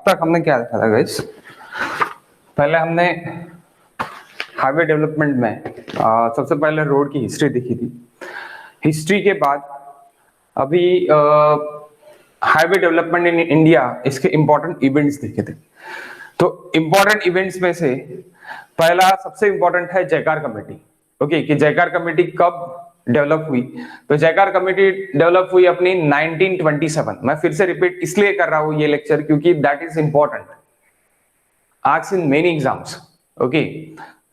अब तक हमने क्या देखा था गाइस? पहले हमने हाईवे डेवलपमेंट में सबसे पहले रोड की हिस्ट्री देखी थी। हिस्ट्री के बाद अभी हाईवे डेवलपमेंट इन इंडिया, इसके इंपॉर्टेंट इवेंट्स देखे थे। तो इंपॉर्टेंट इवेंट्स में से पहला सबसे इंपॉर्टेंट है जयकार कमेटी। ओके, कि जयकार कमेटी कब डेवलप हुई? तो जयकार कमेटी डेवलप हुई अपनी 1927। मैं फिर से रिपीट इसलिए कर रहा हूं ये लेक्चर क्योंकि that is important, asked in many exams. Okay,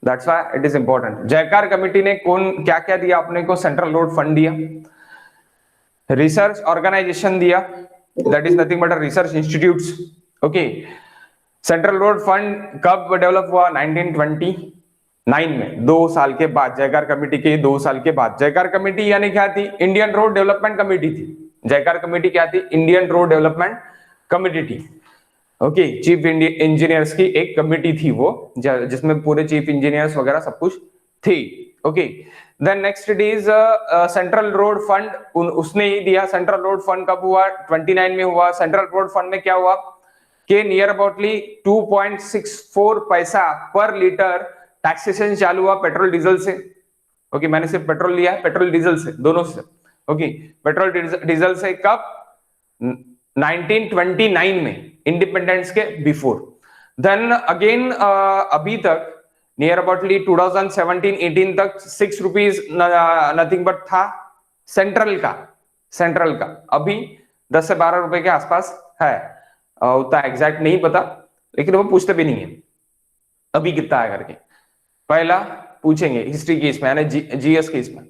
that's why it is important. जयकार कमेटी ने कौन क्या क्या दिया अपने को? सेंट्रल रोड फंड दिया, रिसर्च ऑर्गेनाइजेशन दिया, that is nothing but research institutes. Okay, central road fund कब डेवलप हुआ? 1929 में, 2 साल के बाद, जयकार कमेटी के 2 साल के बाद। जयकार कमेटी यानी क्या थी? इंडियन रोड डेवलपमेंट कमेटी थी। जयकार कमेटी क्या थी? इंडियन रोड डेवलपमेंट कमेटी थी। ओके, चीफ इंजीनियर्स की एक कमेटी थी वो, जिसमें पूरे चीफ इंजीनियर्स वगैरह सब कुछ थी। Okay, then next it is central road fund, उसने ही दिया। सेंट्रल रोड फंड कब हुआ? 29 में हुआ। सेंट्रल रोड फंड में क्या हुआ कि नियर अबाउटली 2.64 पैसा पर लीटर टैक्सेशन चालू हुआ पेट्रोल डीजल से। ओके, मैंने सिर्फ पेट्रोल लिया है, पेट्रोल डीजल से, दोनों से। ओके, पेट्रोल डीजल से कब? 1929 में, इंडिपेंडेंस के बिफोर। देन अगेन अभी तक नियर अबाउटली 2017-18 तक 6 रुपीज नथिंग बट था सेंट्रल का। अभी 10 से 12 रुपए के आसपास है, उतना एग्जैक्ट नहीं पता, लेकिन वो पूछते भी नहीं है अभी कितना है करके। पहला पूछेंगे हिस्ट्री की इसमें, यानी जीएस की इसमें।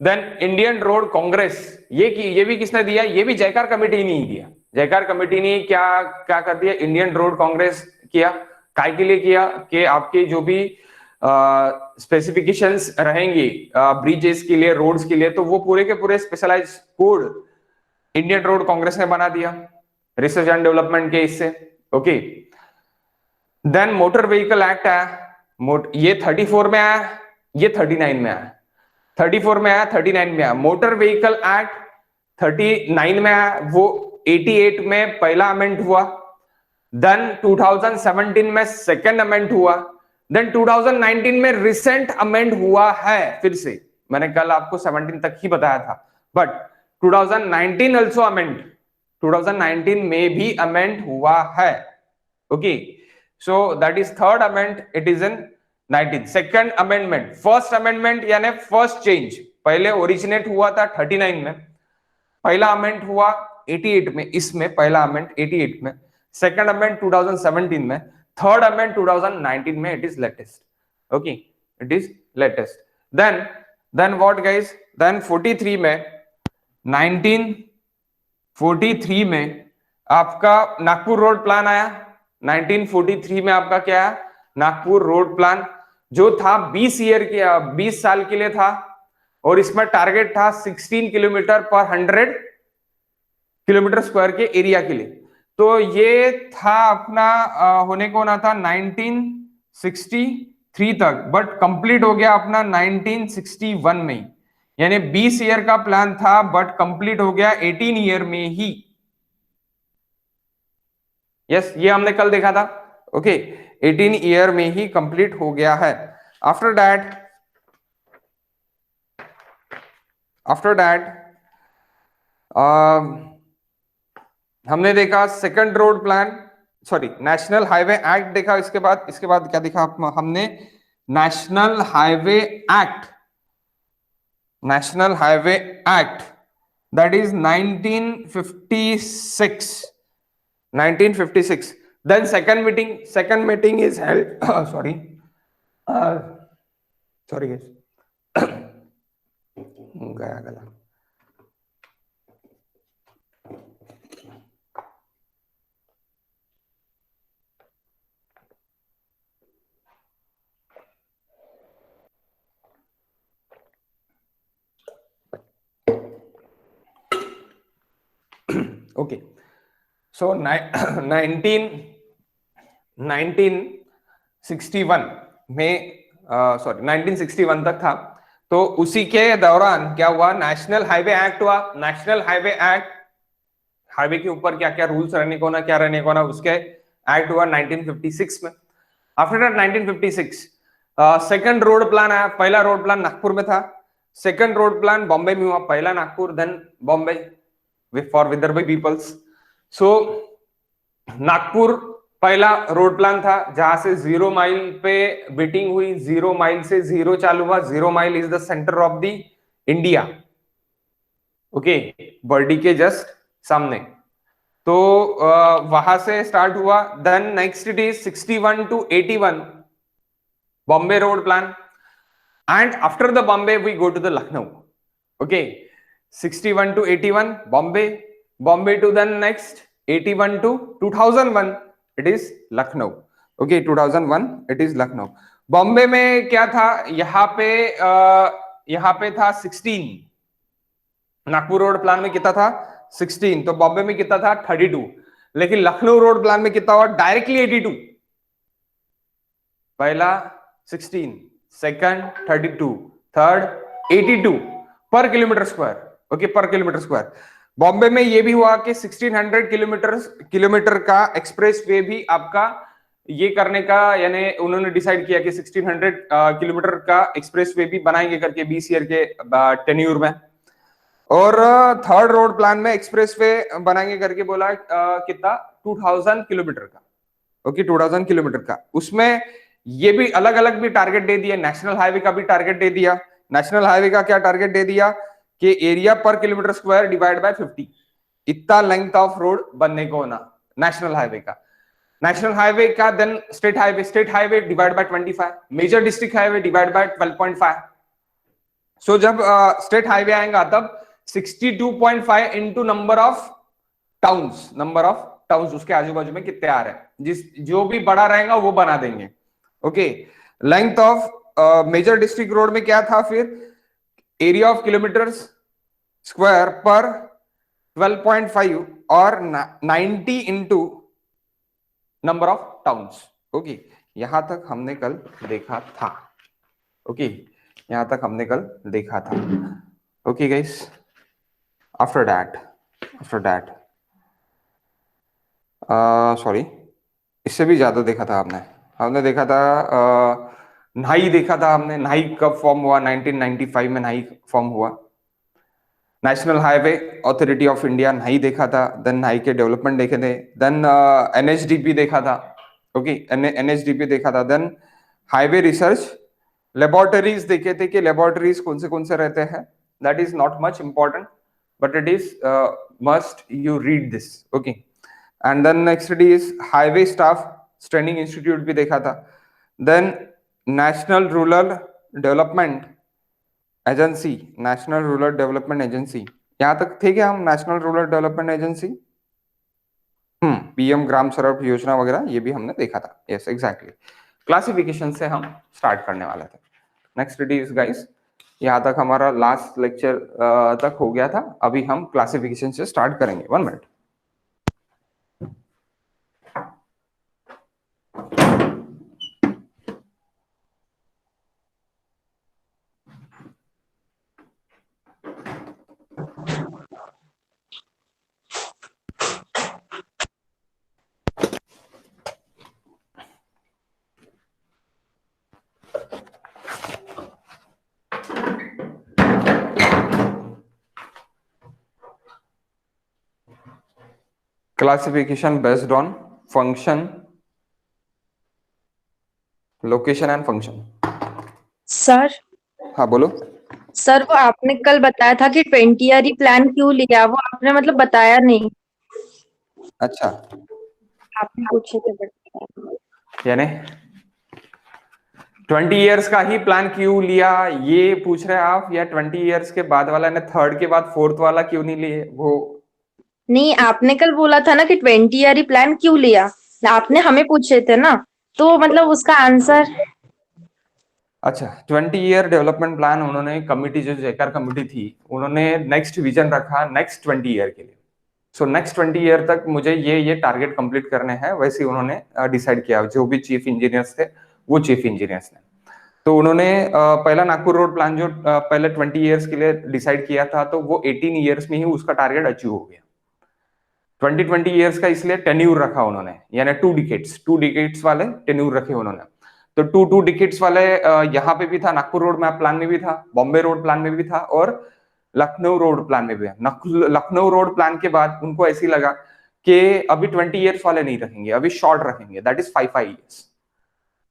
देन इंडियन रोड कांग्रेस, ये भी किसने दिया? ये भी जयकार कमेटी ने ही दिया। जयकार कमेटी ने क्या कर दिया? इंडियन रोड कांग्रेस किया। काय के लिए किया? कि आपके जो भी स्पेसिफिकेशंस रहेंगी ब्रिजेस के लिए, रोड्स के लिए, तो वो पूरे के पूरे specialise code Indian road congress ने बना दिया रिसर्च एंड डेवलपमेंट के इससे। Okay, then motor vehicle act आया, ये 34 में आया, ये 39 में आया। 34 में आया, 39 में आया। मोटर व्हीकल एक्ट 39 में आया, वो 88 में पहला अमेंड हुआ। देन 2017 में सेकंड अमेंड हुआ। देन 2019 में रिसेंट अमेंड हुआ है फिर से। मैंने कल आपको 17 तक ही बताया था, बट 2019 ऑल्सो अमेंड, 2019 में भी अमेंड हुआ है। Okay, so that is third amend, it is in 19। Second amendment, first amendment यानी फर्स्ट चेंज, पहले ओरिजिनेट हुआ था 39 में, पहला अमेंड हुआ 88 में, इसमें पहला अमेंड 88 में, सेकंड अमेंड 2017 में, थर्ड अमेंड 2019 में, it is latest. Okay, it is latest. Then what guys? Then 43 में, 1943 में आपका नागपुर रोड प्लान आया। 1943 में आपका क्या है? नागपुर रोड प्लान, जो था 20 साल के लिए था, और इसमें टारगेट था 16 किलोमीटर पर 100 किलोमीटर स्क्वायर के एरिया के लिए। तो ये था अपना होने को ना था 1963 तक, बट कंप्लीट हो गया अपना 1961 में ही। यानी 20 ईयर का प्लान था, बट कंप्लीट हो गया 18 ईयर में ही। यस, ये हमने कल देखा था। ओके, 18 ईयर में ही कंप्लीट हो गया है। आफ्टर दैट हमने देखा second road plan, sorry national highway act देखा। इसके बाद क्या देखा हमने? National highway act, that is 1956। Then second meeting is held, sorry गया गला। ओके, सो 1961 में, सॉरी 1961 तक था। तो उसी के दौरान क्या हुआ? नेशनल हाईवे एक्ट हुआ। नेशनल हाईवे एक्ट, हाईवे के ऊपर क्या क्या रूल्स रहने को ना, क्या रहने को ना, उसके एक्ट हुआ 1956 में। After that 1956 second road plan आया। पहला रोड प्लान नागपुर में था, सेकंड रोड प्लान बॉम्बे में हुआ, पहला Nagpur then Bombay for Vidarbhi peoples. So Nagpur पहला रोड प्लान था जहां से 0 माइल पे बिटिंग हुई, 0 माइल से 0 चालू हुआ। 0 mile is the centre of the India, okay, बर्डी के जस्ट सामने। तो वहां से स्टार्ट हुआ। Then next it is 61 to 81 Bombay road plan, and after the Bombay we go to the Lucknow, okay. 61 to 81 Bombay, Bombay to then next 81 to 2001 it is Lucknow, okay. 2001 it is Lucknow. Bombay में क्या था, यहाँ पे था 16, नागपुर रोड प्लान में कितना था 16, तो बॉम्बे में कितना था 32, लेकिन लखनऊ रोड प्लान में कितना हुआ डायरेक्टली 82। पहला 16, सेकंड 32, थर्ड 82 पर किलोमीटर स्क्वायर, ओके, पर किलोमीटर स्क्वायर। बॉम्बे में ये भी हुआ कि 1600 किलोमीटर का एक्सप्रेस वे भी आपका ये करने का, यानी उन्होंने डिसाइड किया कि 1600 किलोमीटर का एक्सप्रेस वे भी बनाएंगे करके 20 ईयर के टेन्यूर में। और थर्ड रोड प्लान में एक्सप्रेस वे बनाएंगे करके बोला कितना 2000 किलोमीटर का, ओके, 2000 किलोमीटर का। उसमें ये भी अलग अलग भी टारगेट दे दिया, नेशनल हाईवे का भी टारगेट दे दिया। नेशनल हाईवे का क्या टारगेट दे दिया कि एरिया पर किलोमीटर स्क्वायर डिवाइड बाय 50, इतना लेंथ ऑफ रोड बनने को होना नेशनल हाईवे का। नेशनल हाईवे का then state highway divide by 25, major district highway divide by 12.5। So जब स्टेट हाईवे आएगा तब 62.5 इंटू नंबर ऑफ टाउन्स, उसके आजू बाजू में कितने आ रहे हैं, जो भी बड़ा रहेगा वो बना देंगे, okay. Length of major district road में क्या था फिर, एरिया ऑफ किलोमीटर्स स्क्वायर पर 12.5 और 90 into number of towns, okay. यहां तक हमने कल देखा था, ओके, यहां तक हमने कल देखा था, okay guys. After that sorry, इससे भी ज्यादा देखा था हमने देखा था नाई देखा था हमने। नाई कब फॉर्म हुआ, 1995 में नाई फॉर्म हुआ। National highway authority of India, नाई देखा था। देन नाई के डेवलपमेंट देखे थे। देन एनएचडीपी देखा था, ओके, एनएचडीपी देखा था। देन हाईवे रिसर्च लेबोरेटरीज देखे थे कि लेबोरेटरीज कौन से रहते हैं। That is not much important but it is must you read this, okay. And then next it is highway staff training institute भी देखा था। Then national rural development agency, यहां तक थे क्या हम? National rural development agency, PM Gram Sadak Yojana वगैरह ये भी हमने देखा था। Yes exactly. क्लासिफिकेशन से हम स्टार्ट करने वाले थे। नेक्स्ट इट इज गाइस, यहाँ तक हमारा लास्ट लेक्चर तक हो गया था। अभी हम क्लासिफिकेशन से स्टार्ट करेंगे। 1 minute. Classification based on function, location and function. Sir, हाँ बोलो। सर वो आपने कल बताया था कि 20 ईयर प्लान क्यों लिया, वो आपने मतलब बताया नहीं। अच्छा, आपने पूछे थे बताया। यानी 20 इयर्स का ही प्लान क्यों लिया ये पूछ रहे हैं आप, या 20 इयर्स के बाद वाला ने थर्ड के बाद फोर्थ वाला क्यों नहीं लिए? वो नहीं, आपने कल बोला था ना कि 20 ईयर प्लान क्यों लिया, आपने हमें पूछे थे ना, तो मतलब उसका आंसर। अच्छा, 20 ईयर डेवलपमेंट प्लान उन्होंने कमिटी, जो जेकर कमिटी थी, उन्होंने नेक्स्ट विजन रखा नेक्स्ट 20 ईयर के लिए। सो नेक्स्ट 20 ईयर तक मुझे ये टारगेट कंप्लीट करने हैं, वैसे उन्होंने डिसाइड किया। जो भी चीफ इंजीनियर्स थे वो चीफ इंजीनियर्स ने, तो उन्होंने पहला नागपुर रोड प्लान जो पहले 20 इयर्स के लिए डिसाइड किया था, तो वो 18 इयर्स में ही उसका टारगेट अचीव हो गया। 20 ईयर्स का इसलिए टेन्यूर रखा उन्होंने, यानी 2 डिकेट्स वाले टेन्यूर रखे उन्होंने। तो 2 डिकेट्स वाले यहाँ पे भी था, नागपुर रोड मैप प्लान में भी था, बॉम्बे रोड प्लान में भी था, और लखनऊ रोड प्लान में भी है। लखनऊ रोड प्लान के बाद उनको ऐसी लगा कि अभी 20 ईयर्स वाले नहीं रखेंगे, अभी शॉर्ट रखेंगे, दैट इज 5 ईयर्स।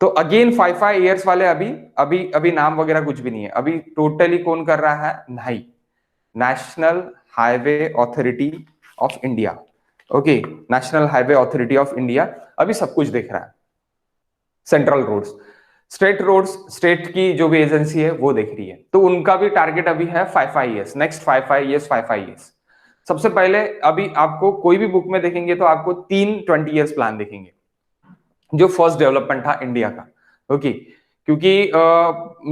तो अगेन 5 ईयर्स वाले अभी अभी अभी नाम वगैरह कुछ भी नहीं है, अभी टोटली कौन कर रहा है, नहीं, national highway authority of India. Okay, national highway authority of India अभी सब कुछ देख रहा है। सेंट्रल रोड्स, स्टेट की जो भी एजेंसी है वो देख रही है, तो उनका भी टारगेट अभी है 5 ईयर्स, नेक्स्ट 5 ईयर्स। सबसे पहले अभी आपको कोई भी बुक में देखेंगे तो आपको 3 20 ईयर्स प्लान देखेंगे, जो फर्स्ट डेवलपमेंट था इंडिया का। ओके, क्योंकि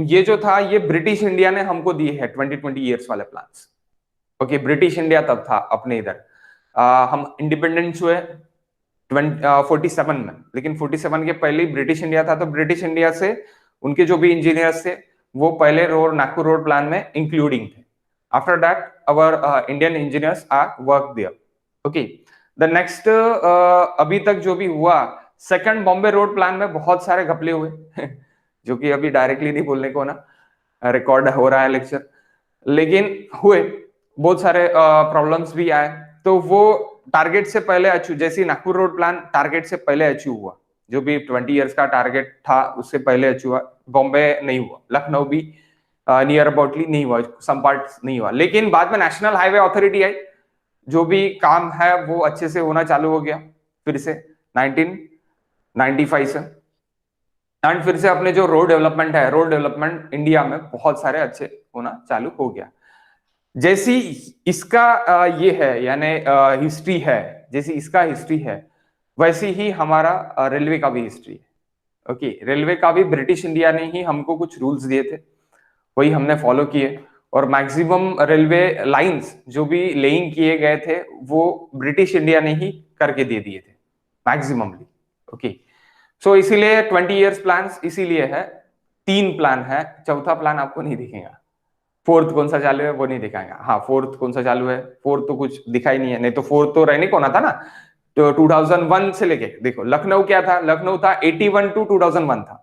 ये जो था ये ब्रिटिश इंडिया ने हमको दिए है 20 ईयर्स वाले प्लान्स। ओके, ब्रिटिश इंडिया तब था अपने इधर, हम इंडिपेंडेंस हुए 47 में, लेकिन 47 के पहले ही ब्रिटिश इंडिया था, तो ब्रिटिश इंडिया से उनके जो भी इंजीनियर्स थे वो पहले नागपुर रोड प्लान में इंक्लूडिंग थे। After that our Indian engineers are work there. Okay, the next अभी तक जो भी हुआ, सेकंड बॉम्बे रोड प्लान में बहुत सारे घपले हुए जो कि अभी डायरेक्टली नहीं बोलने को ना, रिकॉर्ड हो रहा है लेक्चर, लेकिन हुए बहुत सारे प्रॉब्लम्स भी आए। तो वो टारगेट से पहले अचीव, जैसे नागपुर रोड प्लान टारगेट से पहले अचीव हुआ, जो भी 20 ईयर्स का टारगेट था उससे पहले अचीव हुआ। बॉम्बे नहीं हुआ, लखनऊ भी नियर अबाउटली नहीं हुआ, सम पार्ट नहीं हुआ, लेकिन बाद में नेशनल हाईवे अथॉरिटी आई, जो भी काम है वो अच्छे से होना चालू हो गया फिर से 1995 से। एंड फिर से अपने जो रोड डेवलपमेंट है, रोड डेवलपमेंट इंडिया में बहुत सारे अच्छे होना चालू हो गया। जैसी इसका ये है, यानी हिस्ट्री है, जैसी इसका हिस्ट्री है वैसी ही हमारा रेलवे का भी हिस्ट्री है। ओके, रेलवे का भी ब्रिटिश इंडिया ने ही हमको कुछ रूल्स दिए थे, वही हमने फॉलो किए, और मैक्सिमम रेलवे लाइंस जो भी लेइंग किए गए थे वो ब्रिटिश इंडिया ने ही करके दे दिए थे मैक्सिममली। ओके, सो इसीलिए 20 ईयर्स प्लान इसीलिए है, 3 प्लान है, चौथा प्लान आपको नहीं दिखेगा। फोर्थ कौन सा चालू है वो नहीं दिखाएगा, हाँ फोर्थ कौन सा चालू है, फोर्थ तो कुछ दिखाई नहीं है, नहीं तो फोर्थ तो रहने को ना था ना। तो 2001 से लेके देखो, लखनऊ क्या था, लखनऊ था 81 टू 2001 था,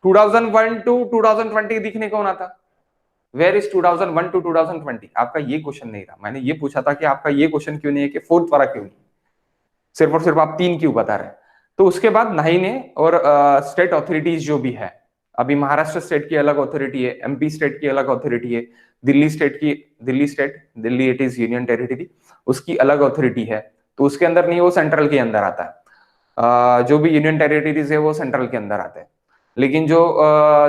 2001 टू 2020 दिखने को ना था। Where is 2001 to 2020? आपका ये क्वेश्चन नहीं था, मैंने ये पूछा था कि आपका ये क्वेश्चन क्यों नहीं है कि फोर्थ वाला क्यों नहीं, सिर्फ और सिर्फ आप 3 क्यों बता रहे हैं। तो उसके बाद नहीं ने, और स्टेट अथॉरिटीज जो भी है, अभी महाराष्ट्र स्टेट की अलग अथॉरिटी है, एमपी स्टेट की अलग अथॉरिटी है, Delhi it is union territory, उसकी अलग अथॉरिटी है, तो उसके अंदर नहीं, वो सेंट्रल के अंदर आता है। जो भी यूनियन टेरिटरीज है वो सेंट्रल के अंदर आते हैं, लेकिन जो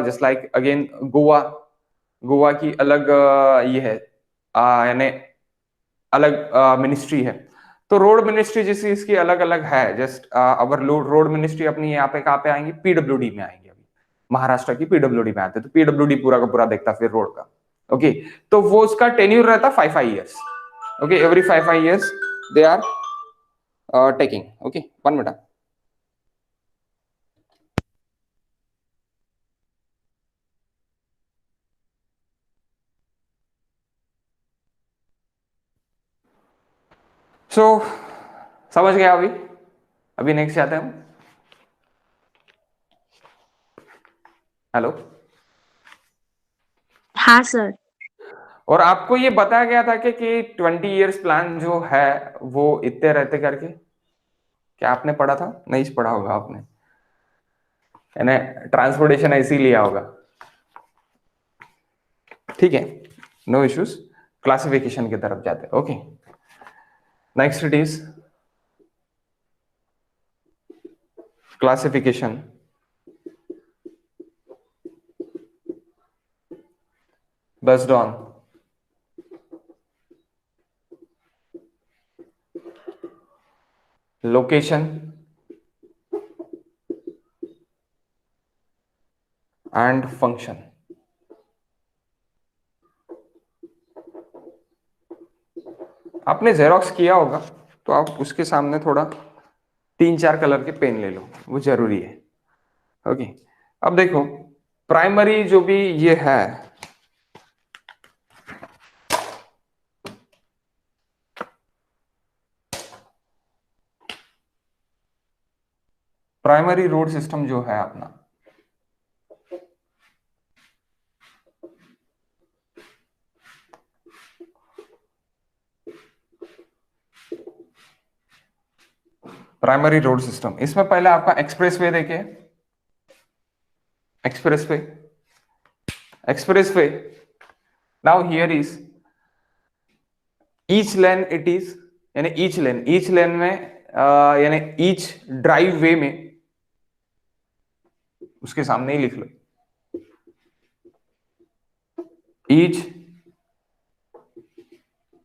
जस्ट लाइक अगेन गोवा की अलग ये है, यानी अलग मिनिस्ट्री है। तो रोड मिनिस्ट्री जैसी इसकी अलग अलग है, जस्ट अवर रोड मिनिस्ट्री अपनी यहाँ पे कहाँ पे आएंगी, पीडब्ल्यूडी में आएंगे, अभी महाराष्ट्र की पीडब्ल्यूडी में आते, तो पीडब्ल्यूडी पूरा का पूरा देखता फिर रोड का। ओके, तो वो उसका टेन्यूर रहता 5 years. Okay, every 5 years they are taking. Okay, 1 minute. So समझ गया अभी? अभी नेक्स्ट जाते हैं हम। हेलो, हाँ सर। और आपको ये बताया गया था कि 20 ईयर्स प्लान जो है वो इतने रहते करके, क्या आपने पढ़ा था? नहीं पढ़ा होगा आपने, यानी ट्रांसपोर्टेशन ऐसे ही लिया होगा। ठीक है, नो इश्यूज, क्लासिफिकेशन की तरफ जाते हैं। Okay, next it is classification based on location and function. आपने जेरोक्स किया होगा तो आप उसके सामने थोड़ा 3 4 कलर के पेन ले लो, वो जरूरी है। ओके, अब देखो प्राइमरी जो भी ये है, प्राइमरी रोड सिस्टम जो है अपना, प्राइमरी रोड सिस्टम, इसमें पहले आपका एक्सप्रेसवे देखिए, expressway, expressway, now here is each lane it is, यानी ईच लेन में यानी ईच ड्राइव वे में, उसके सामने ही लिख लो, ईच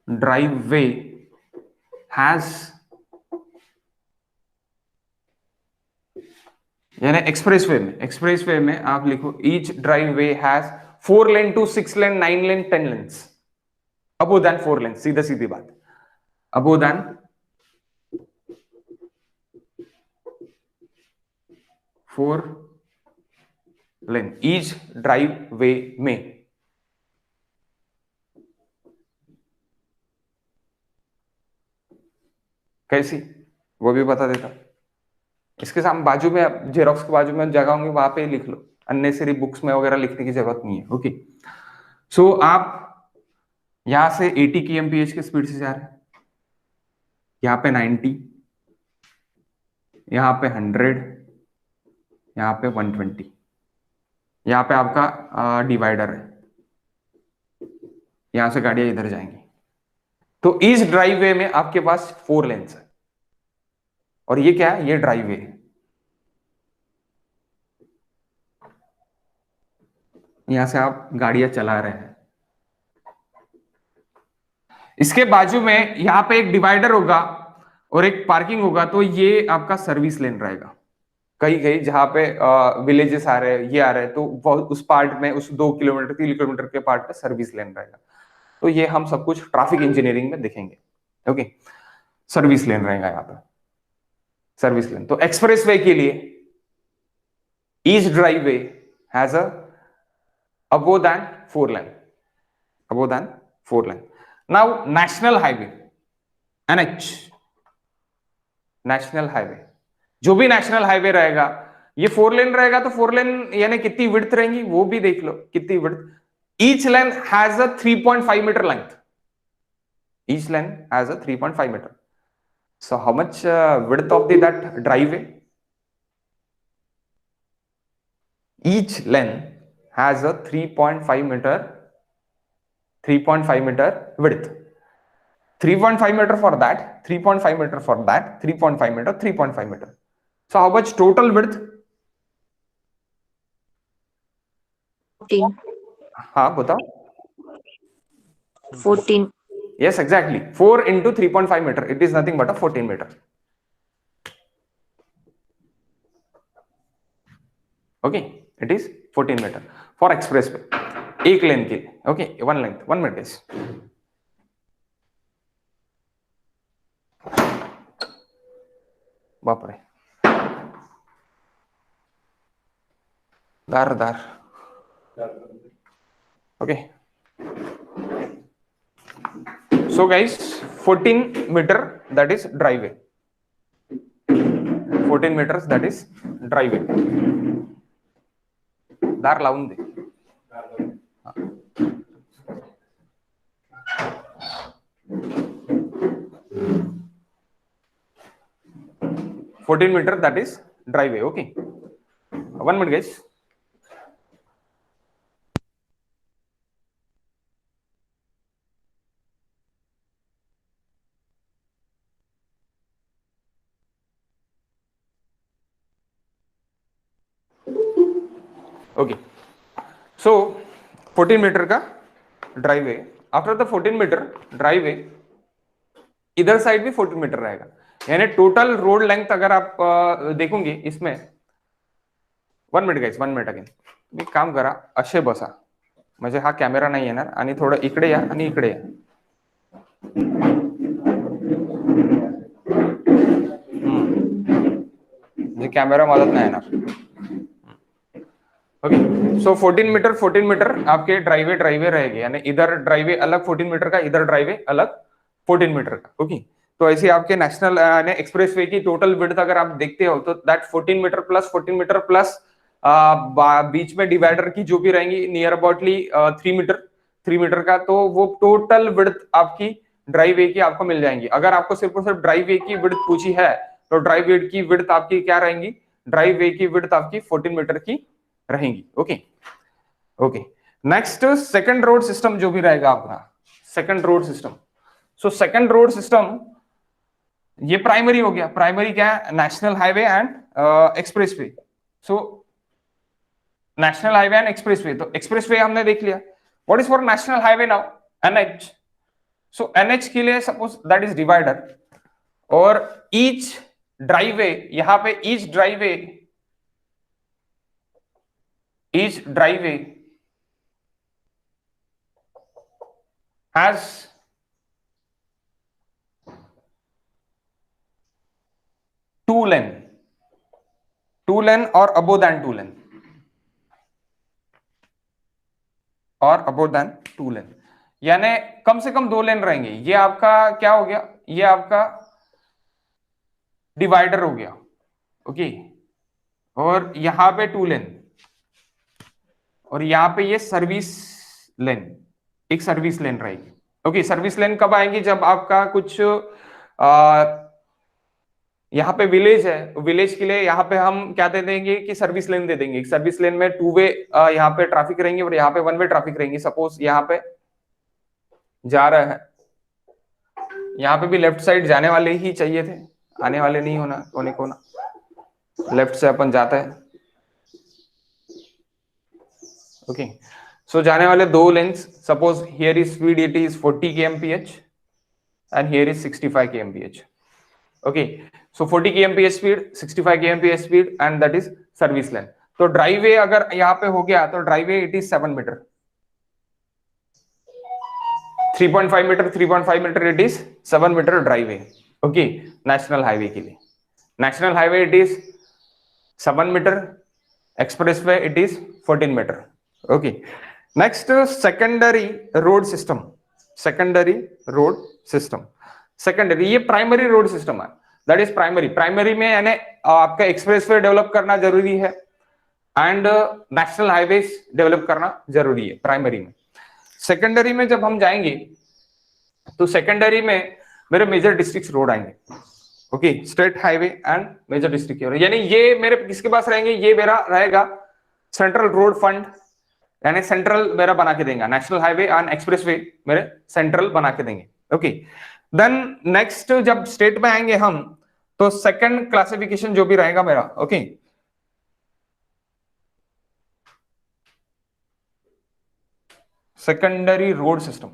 ड्राइव वे हैज, यानी एक्सप्रेसवे में आप लिखो each driveway has 4 lane to 6 lane, 9 lane, 10 lanes, above then 4 lane, सीधा सीधी बात, above then 4 lane each driveway में। कैसी, वो भी बता देता। इसके सामने बाजू में, जेरोक्स के बाजू में जगह होंगी, वहां पे लिख लो, अननेसेसरी बुक्स में वगैरह लिखने की जरूरत नहीं है। ओके, सो आप यहां से 80 kmph की स्पीड से जा रहे हैं, यहाँ पे 90, यहाँ पे 100, यहाँ पे 120, यहाँ पे आपका डिवाइडर है, यहां से गाड़ियां इधर जाएंगी। तो इस ड्राइववे में आपके पास 4 लेन्स है, और ये क्या है, ये ड्राइववे है। यहां से आप गाड़ियां चला रहे हैं, इसके बाजू में यहां पे एक डिवाइडर होगा और एक पार्किंग होगा, तो ये आपका सर्विस लेन रहेगा। कहीं कहीं जहां पे विलेजेस आ रहे हैं, ये आ रहे हैं, तो उस पार्ट में, उस 2 किलोमीटर 3 किलोमीटर के पार्ट पे सर्विस लेन रहेगा। तो ये हम सब कुछ ट्रैफिक इंजीनियरिंग में देखेंगे। ओके, सर्विस लेन रहेगा यहाँ पे, सर्विस लेन। तो एक्सप्रेस वे के लिए each driveway has above than 4 lane, above than 4 lane. Now national highway, NH, national highway, जो भी नेशनल हाईवे रहेगा, ये 4 लेन रहेगा, तो 4 लेन यानी कितनी विड्थ रहेंगी वो भी देख लो, कितनी width. Each lane has a 3.5 metre length, each lane has a 3.5 metre. So how much width of that driveway? Each lane has a 3.5 meter, 3.5 meter width. 3.5 meter for that, 3.5 meter for that, 3.5 meter, 3.5 meter. So how much total width? 14. हाँ बताओ। 14. Yes, exactly. 4 into 3.5 meter. It is nothing but a 14 meter. Okay, it is 14 meter for expressway. एक लेन के लिए, okay, one length, 1 minute guys. बाप रे, दार। Okay. So guys, 14 meter, that is driveway. 14 meters, that is driveway. दार लावून दे। 14 meter, that is driveway. Okay, 1 minute guys. Okay, so 14 meter का driveway, after the 14 metre driveway इधर side भी 14 metre रहेगा, यानी टोटल रोड लेंथ अगर आप देखोगे इसमें, 1 मिनिट गाइस, 1 मिनिट अगेन, मी काम करा, असे बसा, म्हणजे हा कॅमेरा नाही येणार, आणि थोडं इकडे या आणि इकडे या, म्हणजे कॅमेरा मदत नाही येणार। ओके, सो 14 मीटर आपके ड्राइवे रहेगी, यानी इधर ड्राइवे अलग 14 मीटर का, इधर ड्राइवे अलग 14 मीटर का। ओके, तो ऐसे आपके नेशनल एक्सप्रेस वे की टोटल विड्थ अगर आप देखते हो तो दैट 14 मीटर प्लस बीच में डिवाइडर की जो भी रहेंगी नियर अबाउटली 3 मीटर का, तो वो टोटल विड्थ आपकी ड्राई वे की आपको मिल जाएंगी। अगर आपको सिर्फ और सिर्फ ड्राई वे की विड्थ पूछी है तो ड्राई वे की विड्थ आपकी क्या रहेंगी, ड्राई वे की विड्थ आपकी 14 मीटर की रहेंगी। Okay okay, next second road system जो भी रहेगा आपका, second road system. So second road system ये प्राइमरी हो गया। प्राइमरी क्या है, national highway and expressway. So national highway and expressway, तो एक्सप्रेसवे हमने देख लिया। What is for national highway now, NH. So NH के लिए सपोज दैट इज डिवाइडर, और ईच ड्राइवे, यहां पे each driveway has two lane और अबोव दैन टू लेन, यानी कम से कम 2 लेन रहेंगे। ये आपका क्या हो गया, ये आपका डिवाइडर हो गया। ओके, और यहां पे 2 लेन, और यहां पे ये सर्विस लेन, एक सर्विस लेन रहेगी। ओके, सर्विस लेन कब आएंगी, जब आपका कुछ यहाँ पे विलेज है, विलेज के लिए यहाँ पे हम क्या दे देंगे कि सर्विस लेन दे देंगे। सर्विस लेन में 2 वे यहाँ पे ट्रैफिक रहेंगे और यहाँ पे 1 वे ट्रैफिक रहेंगी। सपोज यहाँ पे जा रहा है, यहाँ पे भी लेफ्ट साइड जाने वाले ही चाहिए थे, आने वाले नहीं होने को ना, लेफ्ट से अपन जाता है। ओके, सो जाने वाले 2 lanes, suppose here is speed it is 40 kmph and here is 65 kmph। Okay, so 40 kmph speed, 65 kmph speed, and that is service lane. तो ड्राइवे अगर यहाँ पे हो गया तो driveway it is 7 metre, 3.5 metre, 3.5 metre it is 7 metre driveway. Okay, national highway के लिए, national highway it is 7 metre, expressway it is 14 metre. Okay, next secondary road system. Secondary road system, secondary ये primary road system है, that is primary. Primary में यानी आपका expressway develop करना जरूरी है एंड नेशनल हाईवेज डेवलप करना जरूरी है प्राइमरी में। सेकेंडरी में जब हम जाएंगे तो सेकेंडरी में मेरे मेजर डिस्ट्रिक्ट रोड आएंगे। Okay, state highway and major district road, यानी ये मेरे किसके पास रहेंगे, ये मेरा रहेगा सेंट्रल रोड फंड, यानी सेंट्रल मेरा बना के देंगे। नेशनल हाईवे एंड एक्सप्रेसवे मेरे सेंट्रल बना के देंगे। ओके, देन नेक्स्ट जब स्टेट में आएंगे हम तो सेकंड क्लासिफिकेशन जो भी रहेगा मेरा, ओके, सेकेंडरी रोड सिस्टम।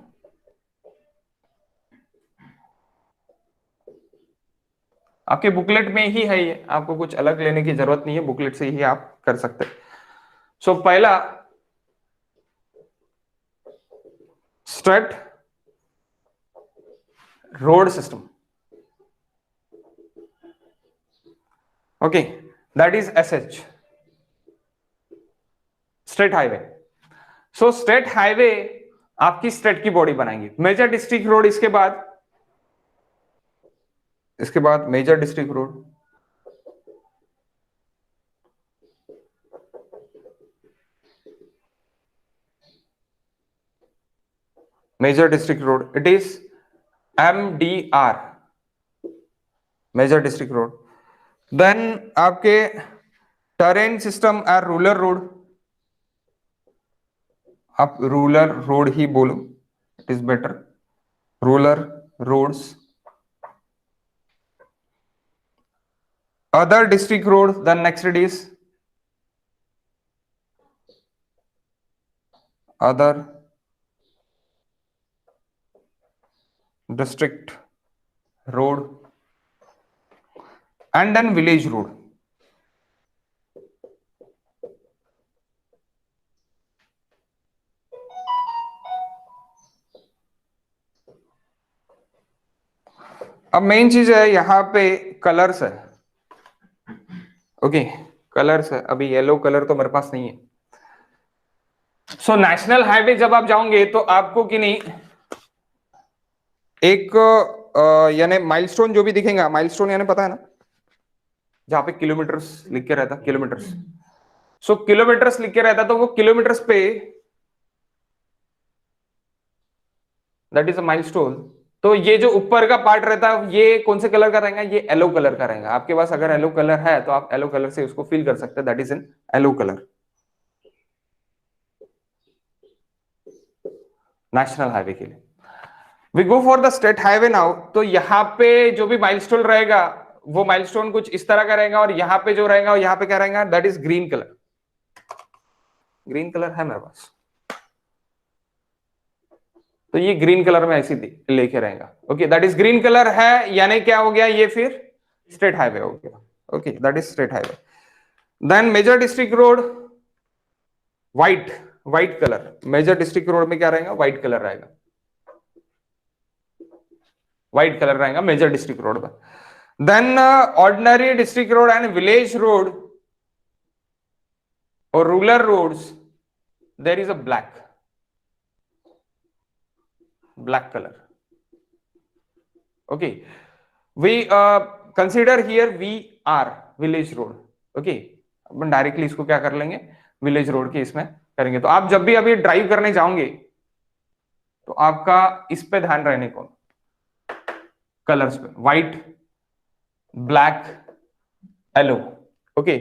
आपके बुकलेट में ही है ये, आपको कुछ अलग लेने की जरूरत नहीं है, बुकलेट से ही आप कर सकते हैं। सो पहला state road system, okay, that is SH, state highway. So state highway आपकी स्टेट की बॉडी बनाएंगे। मेजर डिस्ट्रिक्ट रोड इसके बाद major district road, major district road it is MDR, major district road. Then आपके terrain system और rural road, आप rural road ही बोलो, it is better, rural roads. Other district road, then next it is other district road and then village road. अब main चीज है यहाँ पे कलर्स है। ओके, कलर्स है, अभी येलो कलर तो मेरे पास नहीं है। सो नेशनल हाईवे जब आप जाओगे तो आपको कि नहीं एक यानी माइलस्टोन जो भी दिखेगा, माइलस्टोन यानी पता है ना, जहां पे किलोमीटर्स लिख के रहता, किलोमीटर्स। सो किलोमीटर्स लिख के रहता, तो वो किलोमीटर्स पे, दैट इज अ माइलस्टोन। तो ये जो ऊपर का पार्ट रहता है, ये कौन से कलर का रहेगा? ये येलो कलर का रहेगा। आपके पास अगर येलो कलर है तो आप येलो कलर से उसको फील कर सकते हैं, that is in yellow colour. National highway के लिए we go for the state highway now. तो यहाँ पे जो भी माइलस्टोन रहेगा, वो माइलस्टोन कुछ इस तरह का रहेगा, और यहाँ पे जो रहेगा, यहाँ पे क्या रहेगा? That is green colour. Green colour है मेरे पास, तो ये ग्रीन कलर में ऐसी लेके रहेगा। Okay, that is green colour है, यानी क्या हो गया? ये फिर स्टेट हाईवे हो गया। Okay, that is state highway. Then major district road, white, white colour. Major district road में क्या रहेगा? व्हाइट कलर रहेगा, व्हाइट कलर रहेगा मेजर डिस्ट्रिक्ट रोड में। Then ordinary district road and village road और rural roads, there is a black, black colour. Okay, we consider here we are village road. Okay, अपन directly इसको क्या कर लेंगे? Village road के इसमें करेंगे। तो आप जब भी अभी ड्राइव करने जाओगे तो आपका इस पे ध्यान रहने को, कलर्स पे, white, black, yellow. Okay,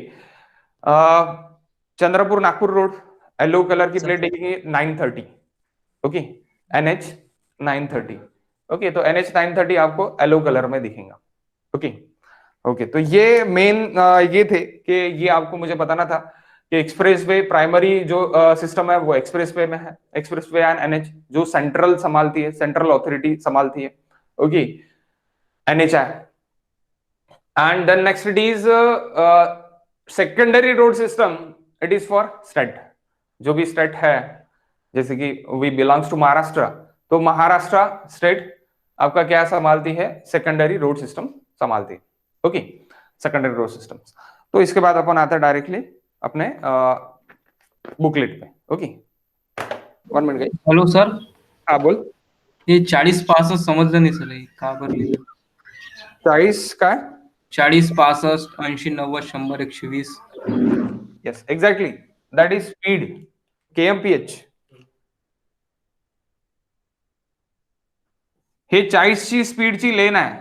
Chandrapur Nagpur road, yellow colour की प्लेट देखेंगे, 930। Okay, NH 930। ओके, तो NH 930 आपको येलो कलर में दिखेगा। ओके, ओके, तो ये मेन ये थे कि ये आपको मुझे बताना था कि एक्सप्रेसवे प्राइमरी जो सिस्टम है वो एक्सप्रेसवे में है। एक्सप्रेसवे एंड NH जो सेंट्रल संभालती है, सेंट्रल अथॉरिटी संभालती है। Okay, NHI। And then next it is secondary road system, it is for state. जो भी स्टेट है, जैसे कि वी बिलोंग्स टू महाराष्ट्र, तो महाराष्ट्र स्टेट आपका क्या संभालती है? सेकेंडरी रोड सिस्टम संभालती है। Okay, secondary road system. तो इसके बाद अपन आता है डायरेक्टली अपने बुकलेट पे। ओके, 1 मिनट गई। हेलो सर, हाँ बोल। ये 40-65 समजलं नाही सर, हे का बरं लिहिलं? 40 का है? 40, 65, 80, 90, 100, 120. Yes, exactly, that is speed, KMPH। हे 40ची स्पीडची लेन आहे,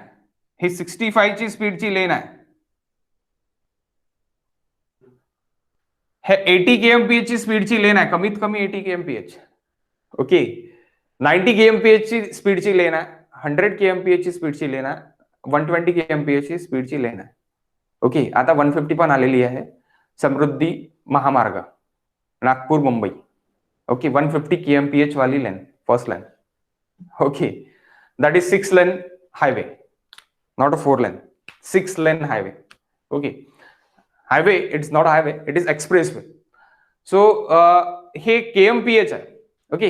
हे 65ची स्पीडची लेन आहे, हे 80 kmph ची स्पीडची लेन आहे, कमीत कमी 80 kmph। ओके, 90 kmph ची स्पीडची लेन आहे, 100 kmph ची स्पीडची लेन आहे, 120 kmph ची स्पीडची लेन आहे। ओके, आता 150 पण आलेली आहे, समृद्धी महामार्ग नागपूर मुंबई। ओके, 150 kmph वाली lane, first lane. Okay, that is 6 lane highway, not a 4 lane, 6 lane highway. Okay, highway, it's not a highway, it is expressway. So हे KMPH आहे. ओके,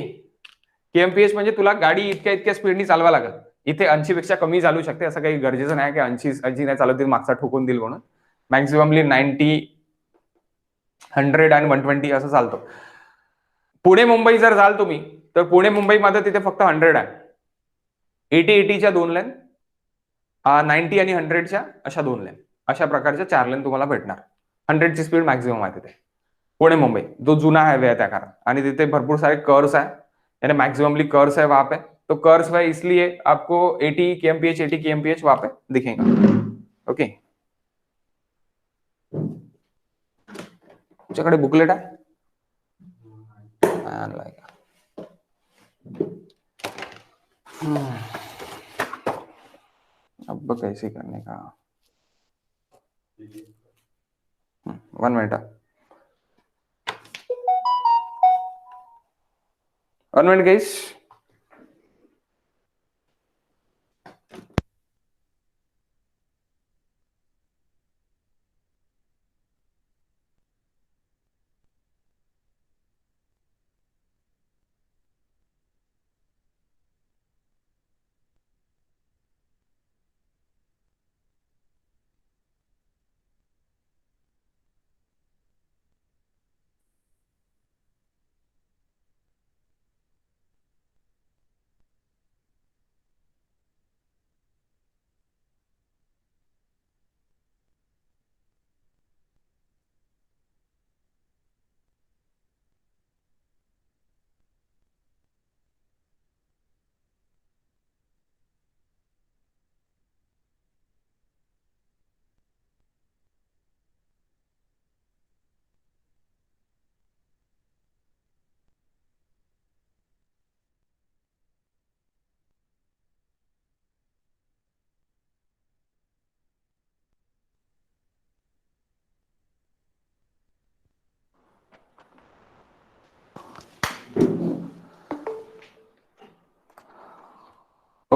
KMPH म्हणजे तुला गाडी इतक्या इतक्या स्पीडनी चालवा लागत, इथे 80 पेक्षा कमी चालू शकते, असं काही गरजेचं नाही की 80 नाही चालवतील, मागचा ठोकून देईल म्हणून। मॅक्झिममली 90, 100 आणि 120 असं चालतं। पुणे मुंबई जर जाल तुम्ही, तर पुणे मुंबईमध्ये तिथे फक्त 100 आहे। 80च्या 2 लेन, 90 आणि 100च्या अशा 2 लेन, अशा प्रकारच्या 4 लेन तुम्हाला भेटणार। 100ची स्पीड मॅक्झिमम आहे तिथे पुणे मुंबई, जो जुना हायवे है त्या कारण, आणि तिथे भरपूर सारे कर्व्स है, यानी मैक्सिममली कर्व्स है वहां पे। तो कर्व्स है इसलिए आपको 80 kmph 80 kmph वहां पे दिखेगा। ओके, तुझ्याकडे बुकलेट आहे? अब कैसे करने का? 1 minute, 1 minute guys.